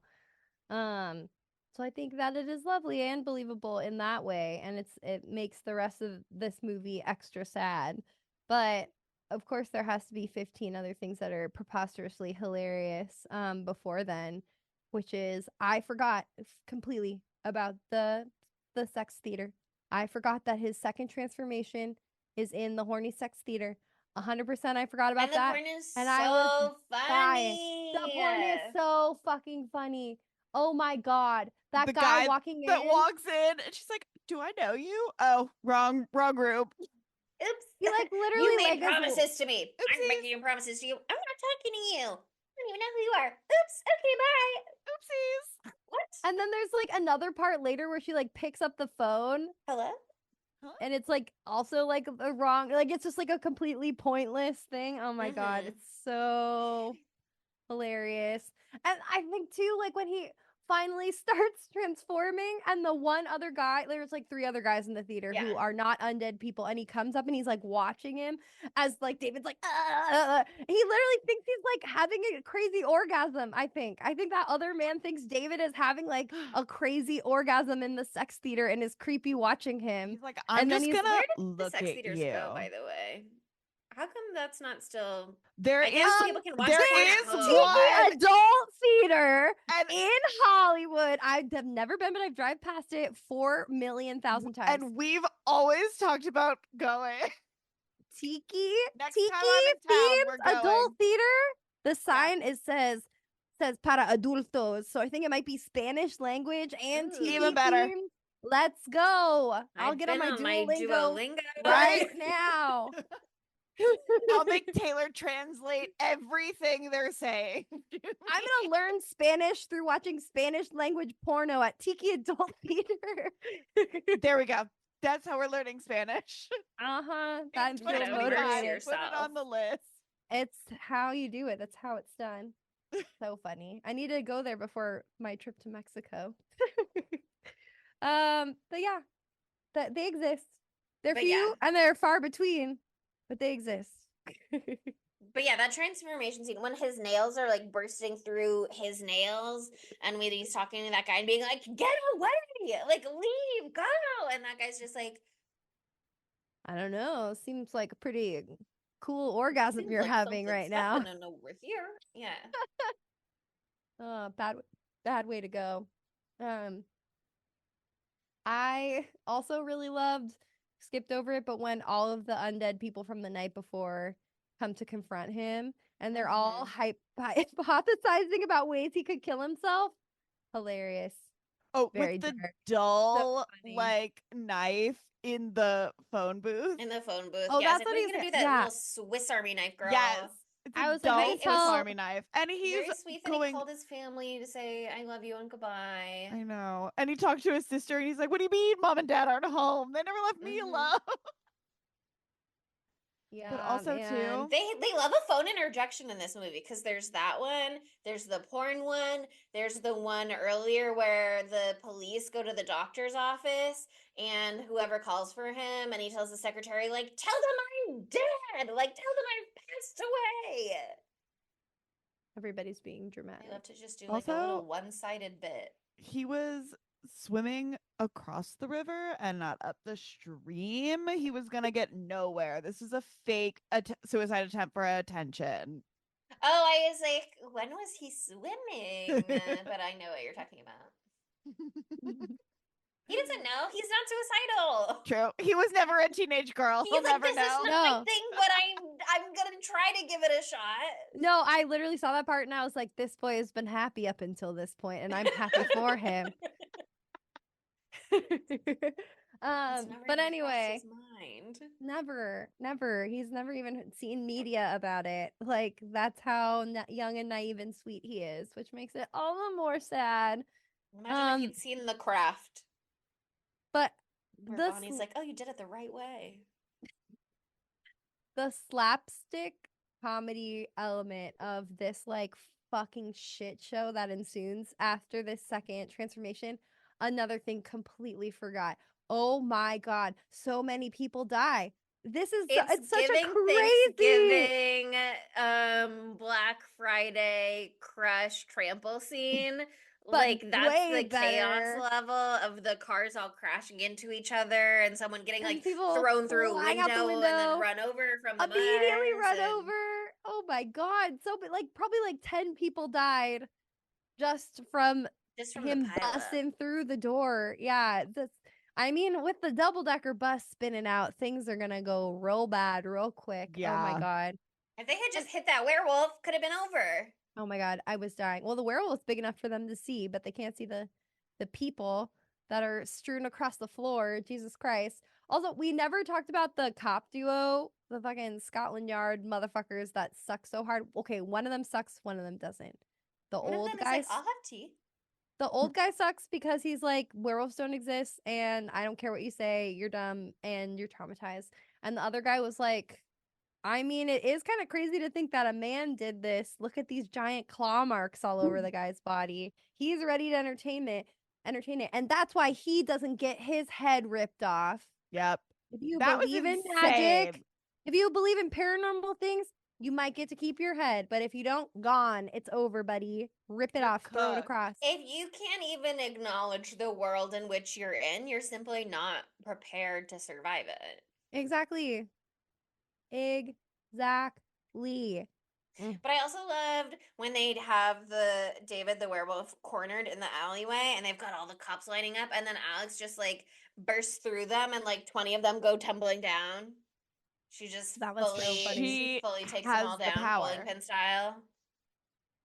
So I think that it is lovely and believable in that way, and it makes the rest of this movie extra sad. But of course there has to be 15 other things that are preposterously hilarious before then, which is I forgot completely about the sex theater. I forgot that his second transformation is in the horny sex theater. 100% I forgot about that. And the porn is and so I was funny. The porn is so fucking funny. Oh my god. That the guy walking in. That walks in and she's like, do I know you? Oh, wrong group. Oops. He like literally you made like promises to me. Oopsies. I'm making promises to you. I'm not talking to you. I don't even know who you are. Oops. Okay, bye. Oopsies. What? And then there's like another part later where she like picks up the phone. Hello? And it's like also like a wrong, like it's just like a completely pointless thing. Oh my god, it's so hilarious. And I think too, like when he finally starts transforming and the one other guy, there's like 3 other guys in the theater who are not undead people, and he comes up and he's like watching him as like David's like he literally thinks he's like having a crazy orgasm. I think that other man thinks David is having like a crazy orgasm in the sex theater and is creepy watching him. He's like, I'm just gonna where did look the sex at theaters you. go, by the way? How come that's not still? There is people can watch one adult theater in Hollywood. I have never been, but I've driven past it 4,000,000 times. And we've always talked about going. Tiki Next Tiki time I'm in town, we're going. adult theater. The sign says para adultos, so I think it might be Spanish language and Tiki even better. themed. Let's go! I'll get on my Duolingo right now. I'll make Taylor translate everything they're saying. I'm gonna learn Spanish through watching Spanish language porno at Tiki Adult Theater. There we go. That's how we're learning Spanish. That's put it on the list. It's how you do it. That's how it's done. So funny. I need to go there before my trip to Mexico. But yeah, they exist. They're few and they're far between, but they exist. But yeah, that transformation scene when his nails are like bursting through his nails, and when he's talking to that guy and being like, "Get away! Like leave, go!" and that guy's just like, I don't know. Seems like a pretty cool orgasm "Seems you're like having right something's now. happening over here." Yeah. Bad way to go. I also really loved, skipped over it, but when all of the undead people from the night before come to confront him and they're all hypothesizing about ways he could kill himself. Hilarious. Oh, Very with the dark. dull funny. like knife in the phone booth. In the phone booth. Oh, Yeah, that's it's like, what what are you he's gonna do gonna- that yeah. little Swiss Army knife, girl? Yes. It's I a was like, dull I can Swiss tell- Army knife. And he's Very sweet that going he called his family to say I love you and goodbye. I know. And he talked to his sister and he's like, "What do you mean mom and dad aren't home? They never left me alone." Yeah, But also man. too, They love a phone interjection in this movie because there's that one, there's the porn one, there's the one earlier where the police go to the doctor's office and whoever calls for him and he tells the secretary like, "Tell them I'm dead, like tell them I've passed away." Everybody's being dramatic. They love to just do like a Also- little one-sided bit. he was swimming across the river and not up the stream. He was gonna get nowhere. This is a fake suicide attempt for attention. Oh, I was like, when was he swimming? But I know what you're talking about. He doesn't know. He's not suicidal. True. He was never a teenage girl. He's He'll like, never this know. is not my thing, but I'm gonna try to give it a shot. No, I literally saw that part and I was like, this boy has been happy up until this point, and I'm happy for him. But anyway, never. He's never even seen media about it. Like, that's how young and naive and sweet he is, which makes it all the more sad. Imagine if he'd seen The Craft. But where Bonnie's like, "Oh, you did it the right way." The slapstick comedy element of this like fucking shit show that ensues after this second transformation, another thing completely forgot. Oh my god, so many people die. This is it's such a crazy Thanksgiving, Black Friday crush trample scene. But like that's way the chaos better. level of the cars all crashing into each other and someone getting And like people thrown through a flying out the window and then run over from the immediately bus run and- over. Oh my god. So like probably like 10 people died just from him the pileup. busting through the door. Yeah, I mean, with the double-decker bus spinning out, things are gonna go real bad real quick. Oh my Yeah. god. If they had just hit that werewolf, could have been over. Oh my god, I was dying. Well, the werewolf's big enough for them to see, but they can't see the people that are strewn across the floor. Jesus Christ. Also, we never talked about the cop duo, the fucking Scotland Yard motherfuckers that suck so hard. Okay, one of them sucks, one of them doesn't. The One old of them guy, is like, "I'll have tea." the old guy sucks because he's like, werewolves don't exist, and I don't care what you say, you're dumb and you're traumatized. And the other guy was like, I mean, it is kind of crazy to think that a man did this. Look at these giant claw marks all over the guy's body. He's ready to entertain it. And that's why he doesn't get his head ripped off. Yep. If you That believe was in insane. magic, if you believe in paranormal things, you might get to keep your head. But if you don't, gone. It's over, buddy. Rip it You're off, throw it cooked. across. If you can't even acknowledge the world in which you're in, you're simply not prepared to survive it. Exactly. Exactly. But I also loved when they'd have the David the werewolf cornered in the alleyway and they've got all the cops lining up and then Alex just like bursts through them and like 20 of them go tumbling down. She just That was so funny. she fully takes has them all the down, power. bowling pin style.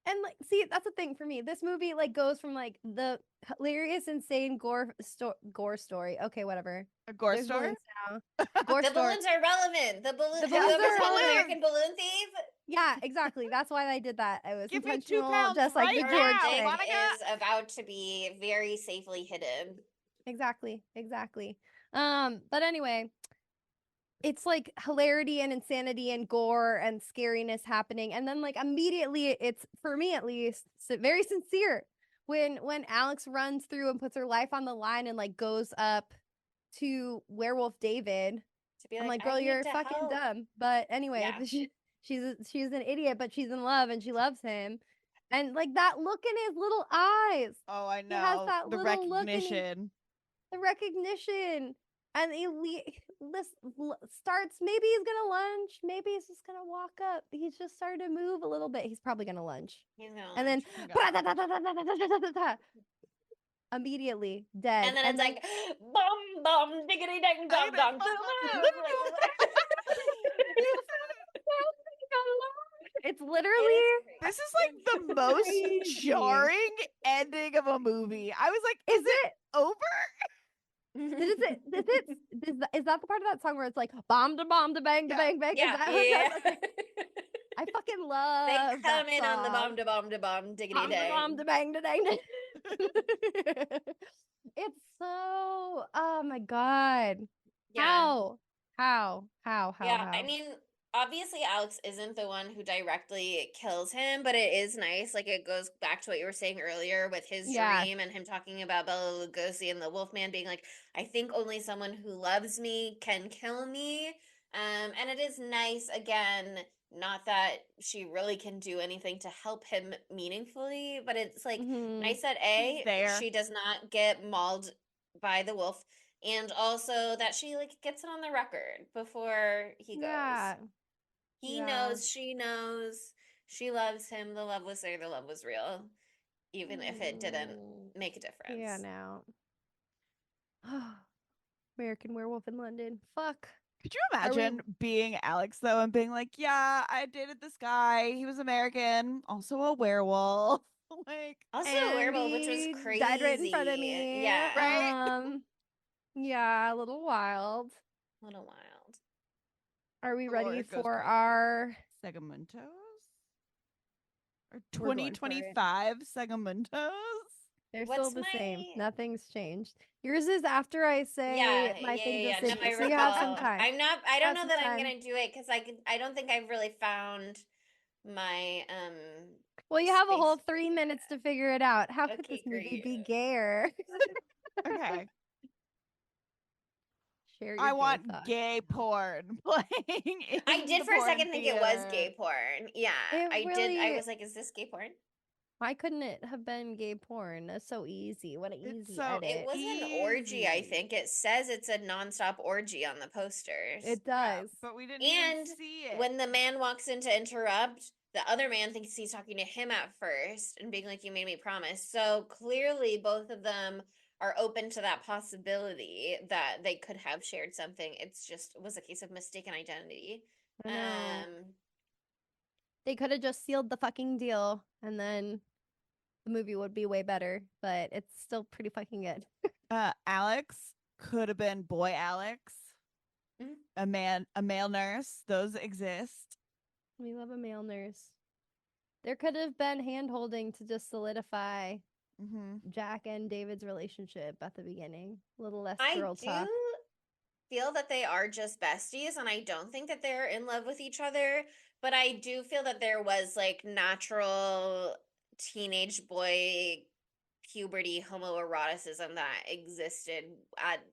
And like, see, that's the thing for me. This movie like goes from like the hilarious, insane gore story. Okay, whatever. A gore There's story? balloons now. Gore The story. balloons are relevant. The balloons. The Have you balloons ever are seen An relevant. American Balloon Thief? Yeah, exactly. That's why I did that. It was Give me 2 intentional, pounds just like right the now, George That thing. Monica. is about to be very safely hidden. Exactly. But anyway, it's like hilarity and insanity and gore and scariness happening, and then like immediately, it's for me at least very sincere when Alex runs through and puts her life on the line and like goes up to Werewolf David. To be I'm like, "I girl, need you're to fucking help." dumb. But anyway, Yeah. she's an idiot, but she's in love and she loves him. And like that look in his little eyes. Oh, I know. He has that the little look in recognition. the recognition. And he starts, maybe he's gonna lunge, maybe he's just gonna walk up. He's just started to move a little bit. He's probably gonna lunge. He's gonna And lunge. then immediately dead. And then it's like bum bum diggity dang dong dong. It's literally this is like the most jarring ending of a movie. I was like, is it over? Is that the part of that song where it's like bomb to bang to bang bang? Yeah, I fucking love they come in song. on the bomb to bomb to bomb diggity dang. Bomb to bang to dang. It's so, oh my god. Yeah. How? I mean, obviously Alex isn't the one who directly kills him, but it is nice. Like, it goes back to what you were saying earlier with his dream and him talking about Bela Lugosi and the Wolfman being like, I think only someone who loves me can kill me. And it is nice, again, not that she really can do anything to help him meaningfully, but it's like nice that she does not get mauled by the wolf, and also that she like gets it on the record before he goes. He knows, she knows, she loves him, the love was there, the love was real, even if it didn't make a difference. Yeah, now. American Werewolf in London. Fuck. Could you imagine being Alex, though, and being like, yeah, I dated this guy. He was American, also a werewolf. Like, also a werewolf, which was crazy. Died right in front of me. Yeah. Right? Yeah, a little wild. Are we ready for our segmentos? Or 2025 segmentos? They're still the same. Nothing's changed. Yours is after I say my thing. No, so you have some time. I don't know that I'm gonna do it because I don't think I've really found my Well, you have a whole 3 minutes to figure it out. How could this movie be gayer? Okay. Share your I want gay porn playing. I did for a second think it was gay porn. Yeah, I did. I was like, is this gay porn? Why couldn't it have been gay porn? That's so easy. What an easy edit. It was an orgy, I think. It says it's a nonstop orgy on the posters. It does. Yeah, but we didn't even see it. When the man walks in to interrupt, the other man thinks he's talking to him at first and being like, you made me promise. So clearly both of them are open to that possibility that they could have shared something. It was a case of mistaken identity. They could have just sealed the fucking deal and then the movie would be way better, but it's still pretty fucking good. Alex could have been boy Alex. Mm-hmm. A male nurse. Those exist. We love a male nurse. There could have been hand holding to just solidify Jack and David's relationship at the beginning. A little less girl talk. I do feel that they are just besties, and I don't think that they're in love with each other, but I do feel that there was like natural teenage boy puberty homoeroticism that existed at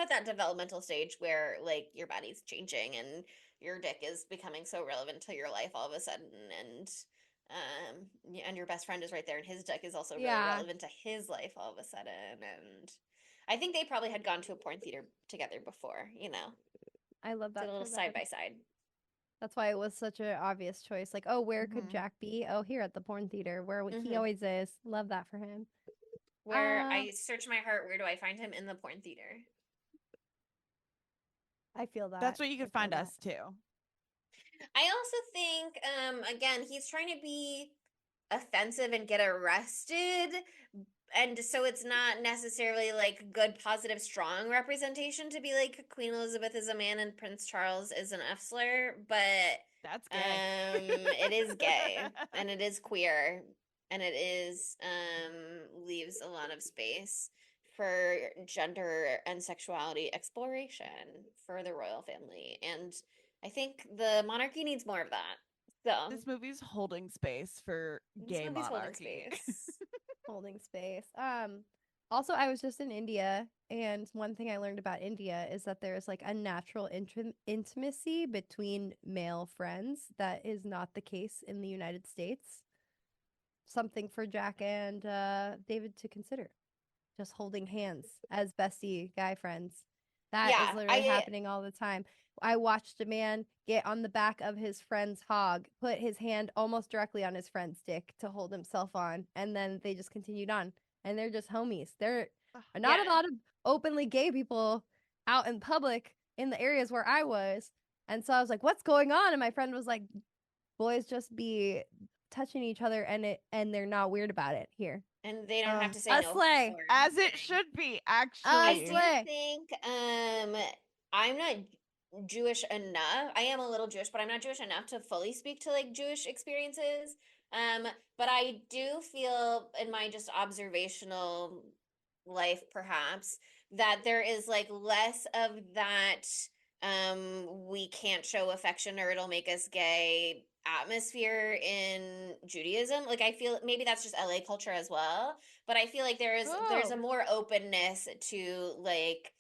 that developmental stage where like your body's changing and your dick is becoming so relevant to your life all of a sudden, and your best friend is right there and his dick is also really relevant to his life all of a sudden. And I think they probably had gone to a porn theater together before, I love that. A little side by side. That's why it was such an obvious choice. Like, oh, where could Jack be? Oh, here at the porn theater, where he always is. Love that for him. Where I search my heart, where do I find him? In the porn theater. I feel that. That's where you could find us too. I also think, again, he's trying to be offensive and get arrested. And so it's not necessarily like good, positive, strong representation to be like Queen Elizabeth is a man and Prince Charles is an F slur, but that's gay. It is gay and it is queer and it is leaves a lot of space for gender and sexuality exploration for the royal family. And I think the monarchy needs more of that. So this movie's holding space for gay monarchy. Holding space. Also, I was just in India, and one thing I learned about India is that there is like a natural intimacy between male friends that is not the case in the United States. Something for Jack and David to consider. Just holding hands as bestie guy friends. That is literally happening all the time. I watched a man get on the back of his friend's hog, put his hand almost directly on his friend's dick to hold himself on, and then they just continued on. And they're just homies. There are not a lot of openly gay people out in public in the areas where I was. And so I was like, what's going on? And my friend was like, boys just be touching each other and they're not weird about it here. And they don't have to say a no. Slay. As it should be, actually. I do think I'm not Jewish enough. I am a little Jewish, but I'm not Jewish enough to fully speak to like Jewish experiences. But I do feel in my just observational life perhaps that there is like less of that we can't show affection or it'll make us gay atmosphere in Judaism. Like I feel maybe that's just LA culture as well, but I feel like there's a more openness to like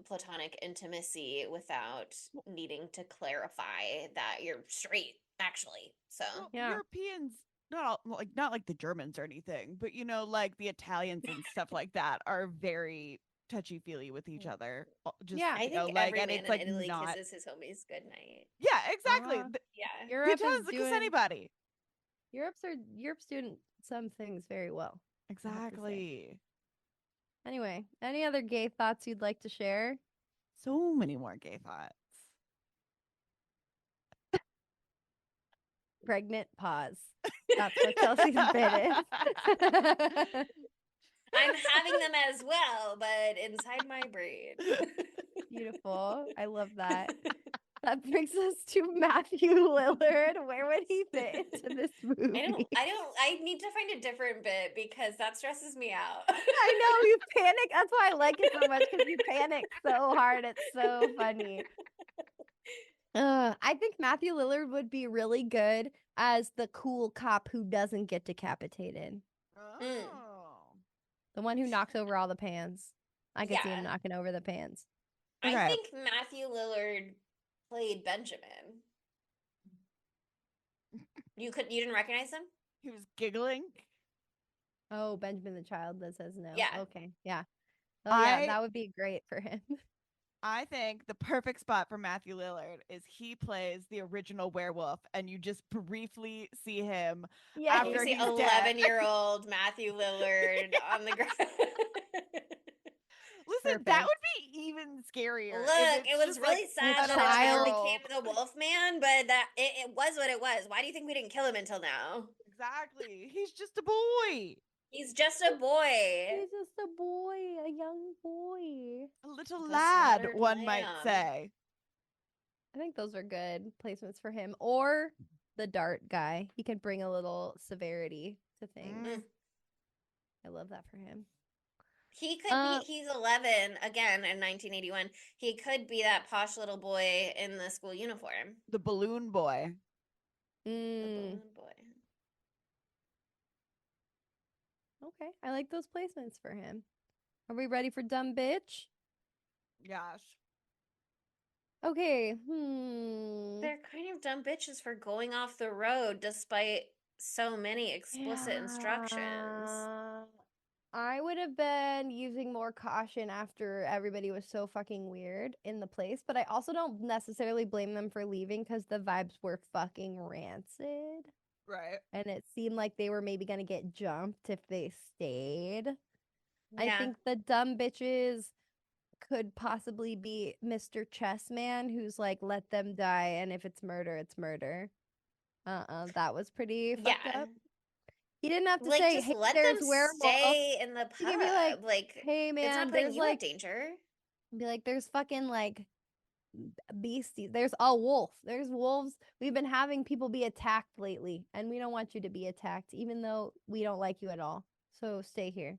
platonic intimacy without needing to clarify that you're straight actually. So Europeans not like the Germans or anything, but like the Italians and stuff like that are very touchy-feely with each other. Just I think every man in Italy kisses his homies goodnight. Yeah, exactly. Europe the Italians kiss anybody. Europe's doing some things very well. Exactly. Anyway, any other gay thoughts you'd like to share? So many more gay thoughts. Pregnant pause. That's what Chelsea's bit is. I'm having them as well, but inside my brain. Beautiful. I love that. That brings us to Matthew Lillard. Where would he fit into this movie? I need to find a different bit because that stresses me out. I know, you panic. That's why I like it so much, because you panic so hard. It's so funny. I think Matthew Lillard would be really good as the cool cop who doesn't get decapitated. The one who knocks over all the pans. I could see him knocking over the pans. Okay. I think Matthew Lillard played Benjamin. You didn't recognize him? He was giggling. Oh, Benjamin the child that says no. Yeah. Okay. Yeah. Oh yeah, that would be great for him. I think the perfect spot for Matthew Lillard is he plays the original werewolf, and you just briefly see him after he's 11-year-old Matthew Lillard on the ground. Listen, that would be even scarier. Look, it was really sad that he became the wolf man, but that it was what it was. Why do you think we didn't kill him until now? Exactly. He's just a boy. He's just a boy. He's just a boy, a young boy. A little lad, one might say. I think those are good placements for him. Or the dart guy. He can bring a little severity to things. I love that for him. He could be, he's 11, again, in 1981. He could be that posh little boy in the school uniform. The balloon boy. The balloon boy. Okay, I like those placements for him. Are we ready for dumb bitch? Yes. Okay. They're kind of dumb bitches for going off the road despite so many explicit instructions. I would have been using more caution after everybody was so fucking weird in the place, but I also don't necessarily blame them for leaving because the vibes were fucking rancid. Right. And it seemed like they were maybe going to get jumped if they stayed. Yeah. I think the dumb bitches could possibly be Mr. Chessman, who's like, let them die, and if it's murder, it's murder. That was pretty fucked up. He didn't have to say, just hey, let there's them werewolf. Stay in the pub. He could be like, hey, man, it's not putting you in danger. Be like, there's fucking like beasties. There's a wolf. There's wolves. We've been having people be attacked lately, and we don't want you to be attacked, even though we don't like you at all. So stay here.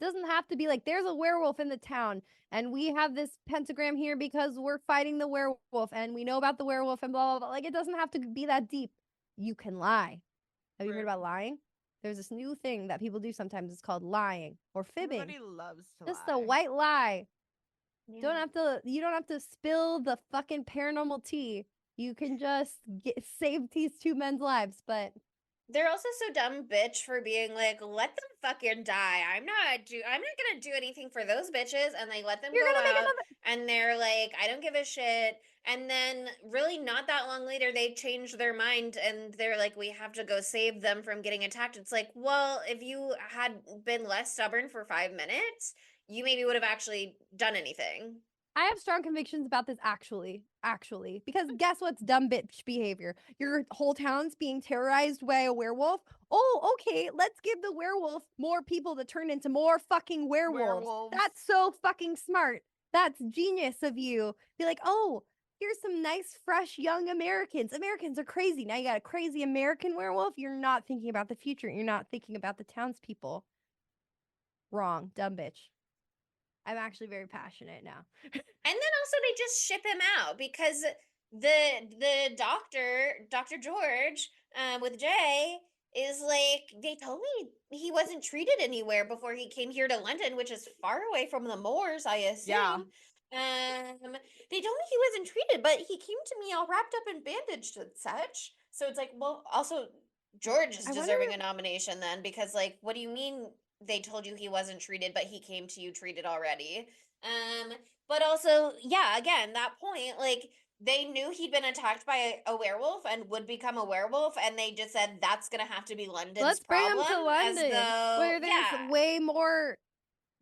Doesn't have to be like, there's a werewolf in the town, and we have this pentagram here because we're fighting the werewolf, and we know about the werewolf, and blah, blah, blah. Like, it doesn't have to be that deep. You can lie. Have you heard about lying? There's this new thing that people do sometimes. It's called lying or fibbing. Everybody loves to Just lie. a white lie. Yeah. You don't have to spill the fucking paranormal tea. You can just save these two men's lives, but they're also so dumb, bitch, for being like, let them fucking die. I'm not gonna do anything for those bitches, and they let them you're go gonna make out, another. and they're like, I don't give a shit. And then, really, not that long later, they change their mind, and they're like, we have to go save them from getting attacked. It's like, well, if you had been less stubborn for 5 minutes, you maybe would have actually done anything. I have strong convictions about this actually, because guess what's dumb bitch behavior? Your whole town's being terrorized by a werewolf. Oh, okay, let's give the werewolf more people to turn into more fucking werewolves. That's so fucking smart. That's genius of you. Be like, oh, here's some nice, fresh, young Americans. Americans are crazy. Now you got a crazy American werewolf. You're not thinking about the future. You're not thinking about the townspeople. Wrong, dumb bitch. I'm actually very passionate now. And then also they just ship him out because the doctor, Dr. George, with Jay, is like, they told me he wasn't treated anywhere before he came here to London, which is far away from the moors, I assume. Yeah. They told me he wasn't treated, but he came to me all wrapped up and bandaged and such. So it's like, well, also George is deserving a nomination then, because like, what do you mean they told you he wasn't treated, but he came to you treated already? But also, yeah, again, that point, like, they knew he'd been attacked by a werewolf and would become a werewolf, and they just said that's gonna have to be London's Let's bring him problem, to London, as though, where there's way more,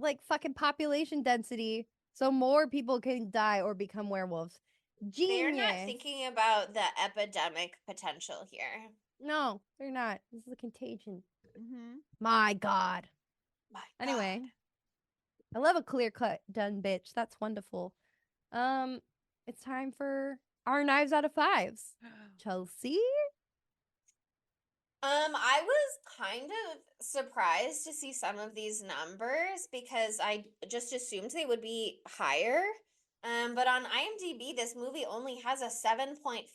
like, fucking population density, so more people can die or become werewolves. Genius. They're not thinking about the epidemic potential here. No, they're not. This is a contagion. Mm-hmm. My God. Anyway, I love a clear cut done bitch. That's wonderful. It's time for our knives out of fives. Chelsea? I was kind of surprised to see some of these numbers because I just assumed they would be higher. But on IMDb, this movie only has a 7.5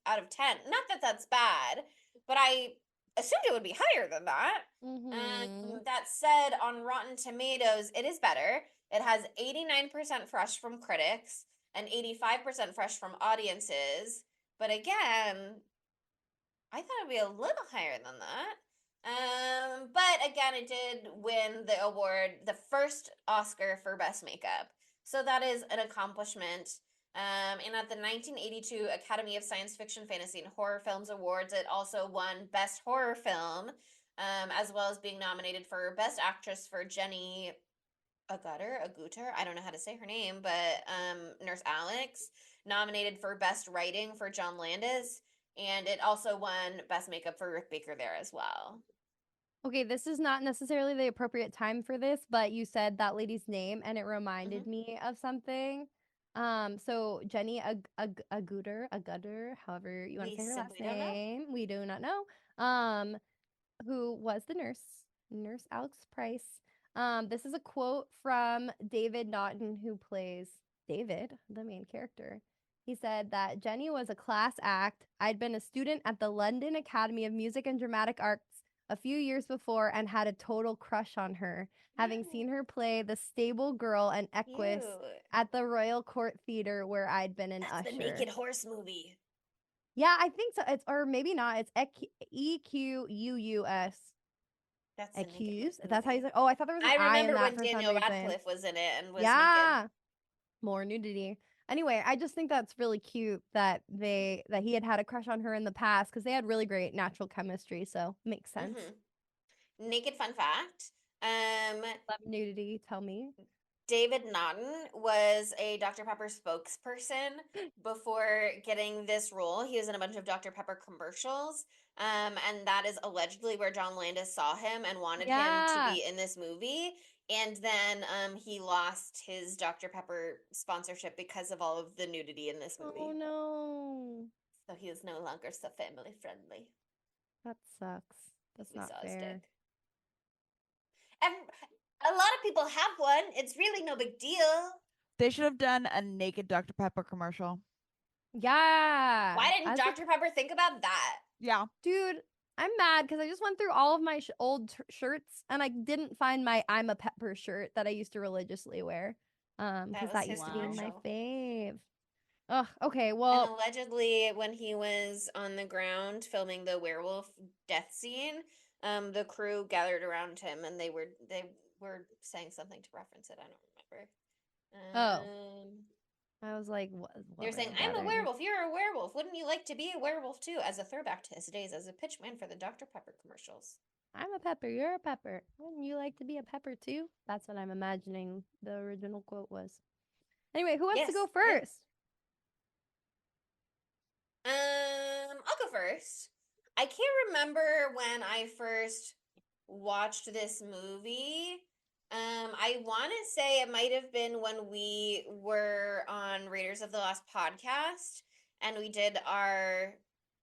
out of 10. Not that that's bad, but I assumed it would be higher than that. That said, on Rotten Tomatoes, it is better. It has 89% fresh from critics and 85% fresh from audiences. But again, I thought it'd be a little higher than that. But again, it did win the award, the first Oscar for Best Makeup. So that is an accomplishment. And at the 1982 Academy of Science Fiction, Fantasy, and Horror Films Awards, it also won Best Horror Film, as well as being nominated for Best Actress for Jenny Agutter, I don't know how to say her name, but Nurse Alex, nominated for Best Writing for John Landis, and it also won Best Makeup for Rick Baker there as well. Okay, this is not necessarily the appropriate time for this, but you said that lady's name and it reminded me of something. So Jenny Agutter, however you want to say her last name, we do not know. Who was the nurse Alex Price. This is a quote from David Naughton, who plays David, the main character. He said that Jenny was a class act. I'd been a student at the London Academy of Music and Dramatic Arts a few years before and had a total crush on her, having seen her play the stable girl and Equus at the Royal Court Theatre where I'd been an usher. That's the Naked Horse movie. Yeah, I think so. It's, or maybe not. It's EQUUS. That's Accused. That's how you say. Oh, I thought there was an I remember when Daniel Radcliffe was in it and was naked. More nudity. Anyway, I just think that's really cute that he had a crush on her in the past because they had really great natural chemistry. So makes sense. Naked fun fact. Love nudity. Tell me. David Naughton was a Dr. Pepper spokesperson before getting this role. He was in a bunch of Dr. Pepper commercials. And that is allegedly where John Landis saw him and wanted him to be in this movie. And then he lost his Dr. Pepper sponsorship because of all of the nudity in this movie. Oh, no. So he is no longer so family friendly. That sucks. That's not fair. And a lot of people have one. It's really no big deal. They should have done a naked Dr. Pepper commercial. Yeah. Why didn't Dr. Pepper think about that? Yeah. Dude, I'm mad because I just went through all of my old shirts and I didn't find my I'm a Pepper shirt that I used to religiously wear. Because that used to be my fave. Ugh, okay, well. And allegedly, when he was on the ground filming the werewolf death scene, the crew gathered around him and they were saying something to reference it. I don't remember. I was like, what they were saying, "I'm a werewolf. You're a werewolf. Wouldn't you like to be a werewolf too?" As a throwback to his days as a pitchman for the Dr. Pepper commercials. I'm a pepper. You're a pepper. Wouldn't you like to be a pepper too? That's what I'm imagining the original quote was. Anyway, who wants to go first? I'll go first. I can't remember when I first watched this movie. I want to say it might have been when we were on Raiders of the Lost podcast and we did our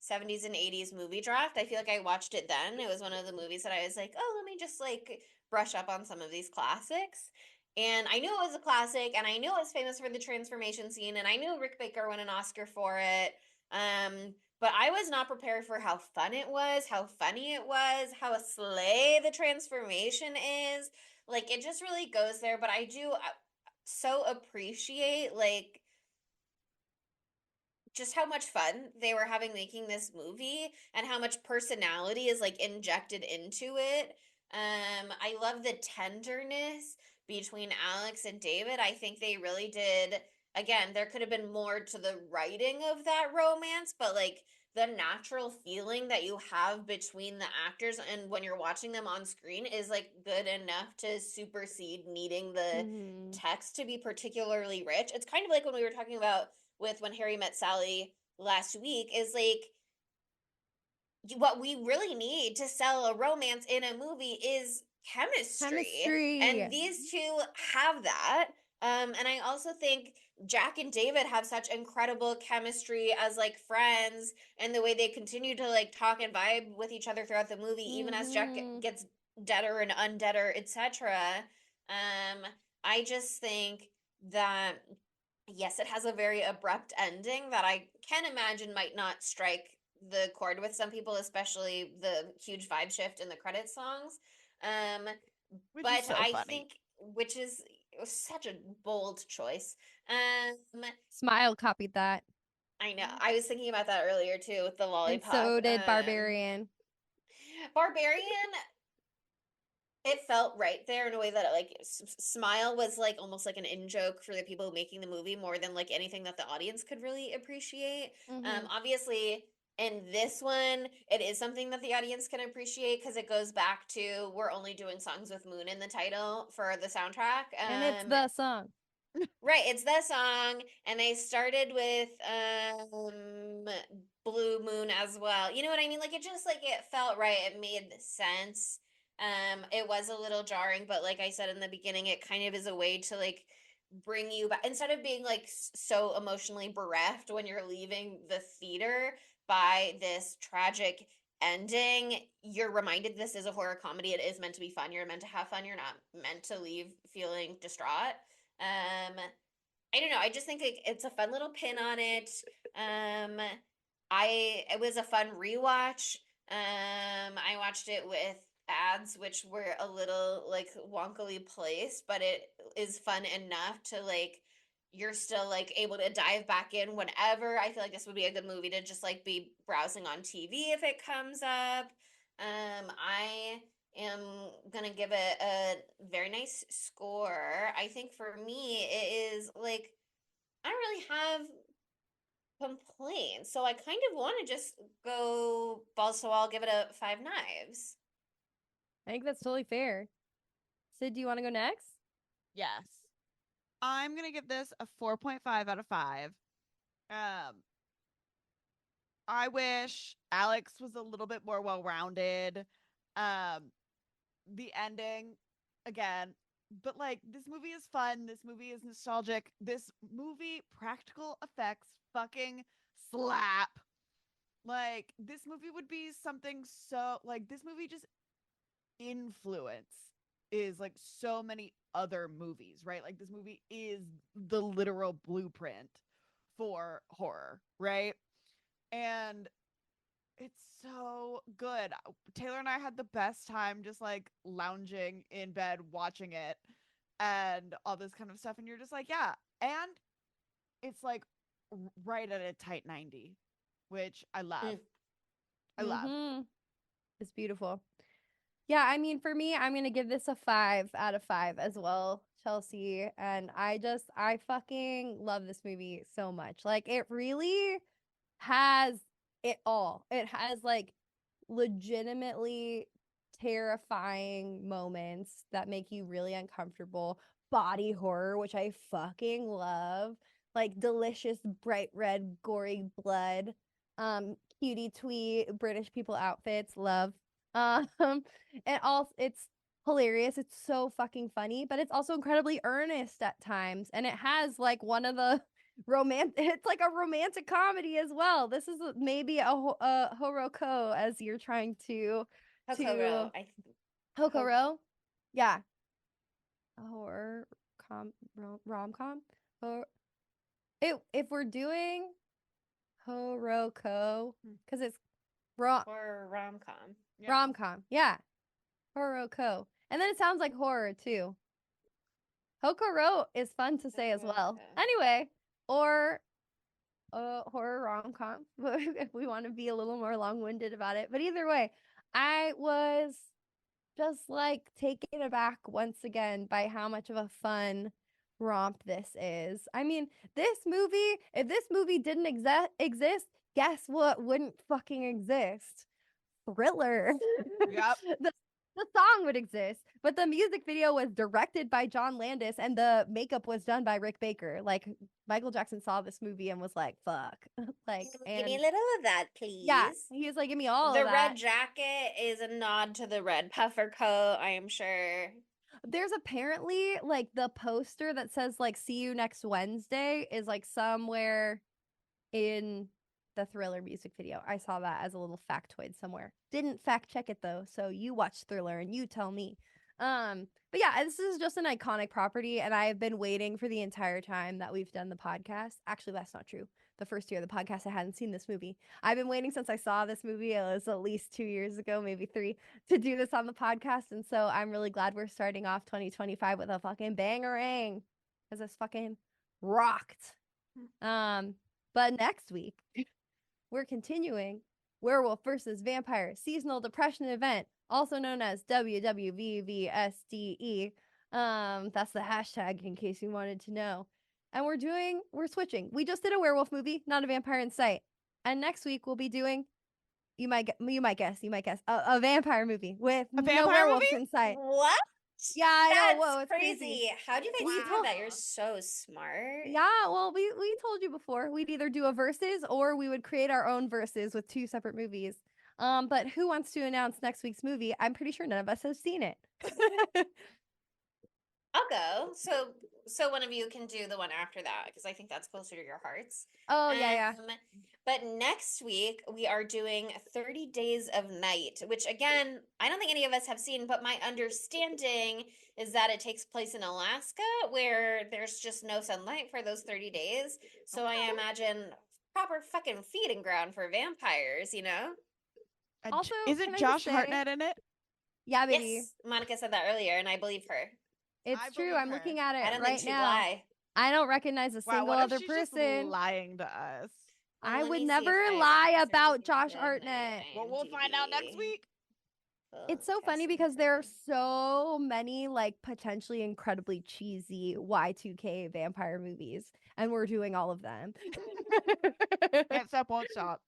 70s and 80s movie draft. I feel like I watched it then. It was one of the movies that I was like, oh, let me just like brush up on some of these classics. And I knew it was a classic and I knew it was famous for the transformation scene and I knew Rick Baker won an Oscar for it. But I was not prepared for how fun it was, how funny it was, how a slay the transformation is. Like, it just really goes there. But I do so appreciate, like, just how much fun they were having making this movie and how much personality is, like, injected into it. I love the tenderness between Alex and David. I think they really did. Again, there could have been more to the writing of that romance, but like the natural feeling that you have between the actors and when you're watching them on screen is like good enough to supersede needing the text to be particularly rich. It's kind of like when we were talking about with When Harry Met Sally last week, is like what we really need to sell a romance in a movie is chemistry. And these two have that. And I also think Jack and David have such incredible chemistry as like friends, and the way they continue to like talk and vibe with each other throughout the movie, even as Jack gets deader and undeader, etc. I just think that yes, it has a very abrupt ending that I can imagine might not strike the chord with some people, especially the huge vibe shift in the credit songs. But so I funny. think, which is such a bold choice. Smile copied that. I know. I was thinking about that earlier too with the lollipop. And so did Barbarian. Barbarian, it felt right there in a way that like Smile was like almost like an in-joke for the people making the movie more than like anything that the audience could really appreciate. Obviously in this one, it is something that the audience can appreciate because it goes back to we're only doing songs with Moon in the title for the soundtrack. And it's the song. Right, it's the song, and they started with Blue Moon as well. You know what I mean? Like it just like it felt right. It made sense. It was a little jarring, but like I said in the beginning, it kind of is a way to like bring you back instead of being like so emotionally bereft when you're leaving the theater by this tragic ending. You're reminded this is a horror comedy. It is meant to be fun. You're meant to have fun. You're not meant to leave feeling distraught. I don't know. I just think it's a fun little pin on it. It was a fun rewatch. I watched it with ads, which were a little like wonkily placed, but it is fun enough to like you're still like able to dive back in whenever. I feel like this would be a good movie to just like be browsing on TV if it comes up. I am gonna give it a very nice score. I think for me it is like I don't really have complaints, so I kind of want to just go balls to wall, give it a 5 knives. I think that's totally fair. Sid, do you want to go next? Yes. I'm going to give this a 4.5 out of 5. I wish Alex was a little bit more well-rounded. The ending, again, but like this movie is fun. This movie is nostalgic. This movie, practical effects, fucking slap. Like this movie would be something so like this movie just influence is like so many other movies, right? Like this movie is the literal blueprint for horror, right? And It's so good. Taylor and I had the best time just like lounging in bed watching it and all this kind of stuff. And you're just like, yeah. And it's like right at a tight 90, which I love. I love. It's beautiful. Yeah, I mean, for me, I'm gonna give this a 5 out of 5 as well, Chelsea. And I fucking love this movie so much. Like, it really has it all. It has like legitimately terrifying moments that make you really uncomfortable. Body horror, which I fucking love. Like delicious, bright red, gory blood. Cutie twee British people outfits, love. Um, and also it's hilarious. It's so fucking funny, but it's also incredibly earnest at times. And it has like one of the it's like a romantic comedy as well. This is maybe a HoRoCo as you're trying to HoRoCo. HoRoCo. Yeah. A horror rom-com. Or if we're doing HoRoCo because it's or rom-com. Yeah. Rom-com. Yeah. HoRoCo. And then it sounds like horror too. HoRoCo is fun to say as well. Anyway, or horror rom-com if we want to be a little more long-winded about it. But either way, I was just like taken aback once again by how much of a fun romp this is. I mean, this movie, if this movie didn't exist, guess what wouldn't fucking exist? Thriller. Yep. The song would exist, but the music video was directed by John Landis and the makeup was done by Rick Baker. Like, Michael Jackson saw this movie and was like, fuck. Like, give me a little of that, please. Yeah, he was like, give me all of that. The red jacket is a nod to the red puffer coat, I am sure. There's apparently, like, the poster that says, like, see you next Wednesday is, like, somewhere in the Thriller music video. I saw that as a little factoid somewhere. Didn't fact check it though, so you watch Thriller and you tell me. But yeah, this is just an iconic property, and I have been waiting for the entire time that we've done the podcast. Actually, that's not true. The first year of the podcast, I hadn't seen this movie. I've been waiting since I saw this movie. It was at least 2 years ago, maybe 3, to do this on the podcast. And so I'm really glad we're starting off 2025 with a fucking bangerang, because this fucking rocked. But next week, we're continuing Werewolf versus Vampire Seasonal Depression Event, also known as WWVVSDE. That's the hashtag in case you wanted to know. And we're switching. We just did a werewolf movie, not a vampire in sight. And next week we'll be doing, you might guess, a vampire movie with no werewolves in sight. What? Yeah, I know. Whoa, it's crazy. How do you guys think that? You're so smart. Yeah, well, we told you before. We'd either do a versus or we would create our own versus with 2 separate movies. But who wants to announce next week's movie? I'm pretty sure none of us have seen it. I'll go. So one of you can do the one after that because I think that's closer to your hearts. Oh, yeah. But next week we are doing 30 Days of Night, which again, I don't think any of us have seen, but my understanding is that it takes place in Alaska where there's just no sunlight for those 30 days. So I imagine proper fucking feeding ground for vampires, you know? Also, isn't Josh Hartnett in it? Yeah, baby. Yes, Monica said that earlier and I believe her. It's true. I'm looking at it I don't right think she'd now. lie. I don't recognize a single other person. Just lying to us. I would never lie about Josh Hartnett. Well, we'll find out next week. It's so funny because there are so many like potentially incredibly cheesy Y2K vampire movies, and we're doing all of them. Can't stop, won't stop.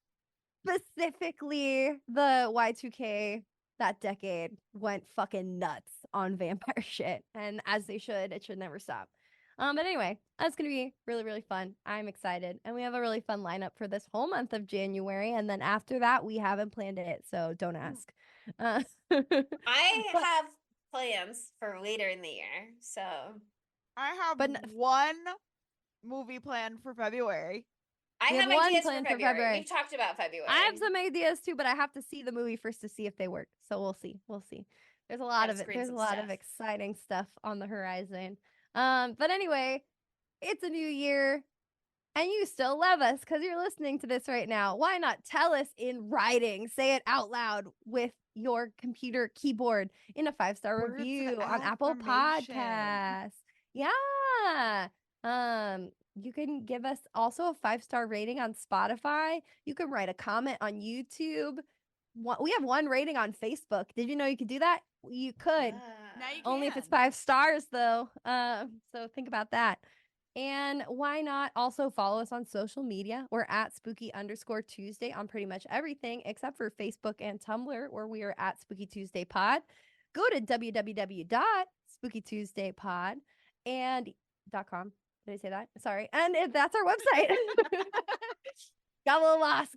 Specifically, the Y2K that decade went fucking nuts on vampire shit, and as they should, it should never stop. But anyway, that's gonna be really, really fun. I'm excited, and we have a really fun lineup for this whole month of January, and then after that, we haven't planned it, so don't ask. I have plans for later in the year, so I have one movie planned for February. I have ideas for February. We've talked about February. I have some ideas too, but I have to see the movie first to see if they work. So we'll see. There's a lot of it. There's a lot of exciting stuff on the horizon. But anyway, it's a new year. and you still love us because you're listening to this right now, why not tell us in writing? Say it out loud with your computer keyboard in a 5-star Words of review on Apple affirmation. Podcasts. Yeah. You can give us also a 5-star rating on Spotify. You can write a comment on YouTube. We have 1 rating on Facebook. Did you know you could do that? You could. Now you Only if it's can. 5 stars, though. So think about that. And why not also follow us on social media? We're at spooky_Tuesday on pretty much everything except for Facebook and Tumblr, where we are at Spooky Tuesday Pod. Go to www.spookytuesdaypod.com. Did I say that? Sorry. And that's our website. Got a little lost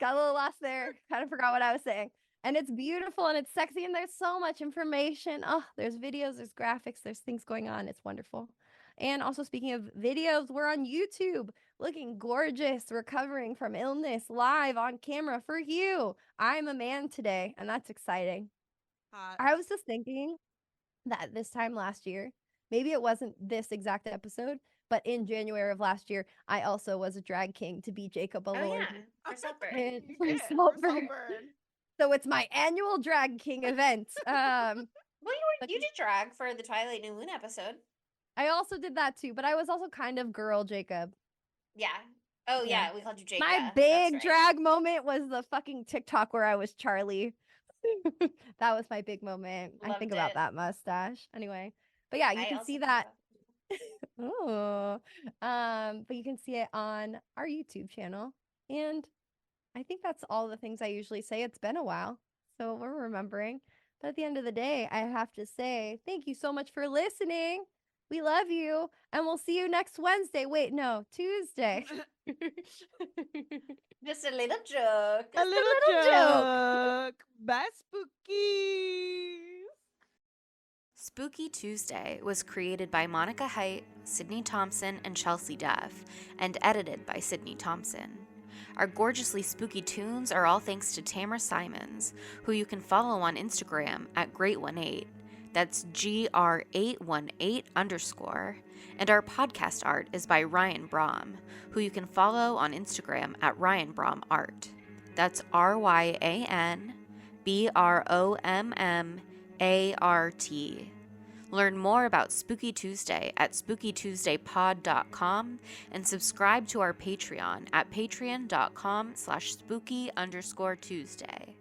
there. Kind of forgot what I was saying. And it's beautiful and it's sexy and there's so much information. Oh, there's videos, there's graphics, there's things going on. It's wonderful. And also, speaking of videos, we're on YouTube looking gorgeous, recovering from illness, live on camera for you. I'm a man today, and that's exciting. I was just thinking that this time last year, maybe it wasn't this exact episode, but in January of last year, I also was a drag king to be Jacob Elord. Oh, yeah, for Saltburn. For Saltburn. So it's my annual drag king event. Well, you did drag for the Twilight New Moon episode. I also did that too, but I was also kind of girl Jacob. Yeah. Oh, yeah, we called you Jacob. My big drag moment was the fucking TikTok where I was Charlie. That was my big moment. I think about that mustache. Anyway, but yeah, you can see that. Oh, but you can see it on our YouTube channel. And I think that's all the things I usually say. It's been a while, so we're remembering. But at the end of the day, I have to say thank you so much for listening. We love you, and we'll see you next Wednesday. Wait, no, Tuesday. Just a little joke. A little joke. Bye, Spookies. Spooky Tuesday was created by Monica Height, Sydney Thompson, and Chelsea Duff, and edited by Sydney Thompson. Our gorgeously spooky tunes are all thanks to Tamara Simons, who you can follow on Instagram at Great18. That's GR818_. And our podcast art is by Ryan Brom, who you can follow on Instagram at Ryan Brom Art. That's RyanBrommArt. Learn more about Spooky Tuesday at spookytuesdaypod.com and subscribe to our Patreon at patreon.com/spooky_Tuesday.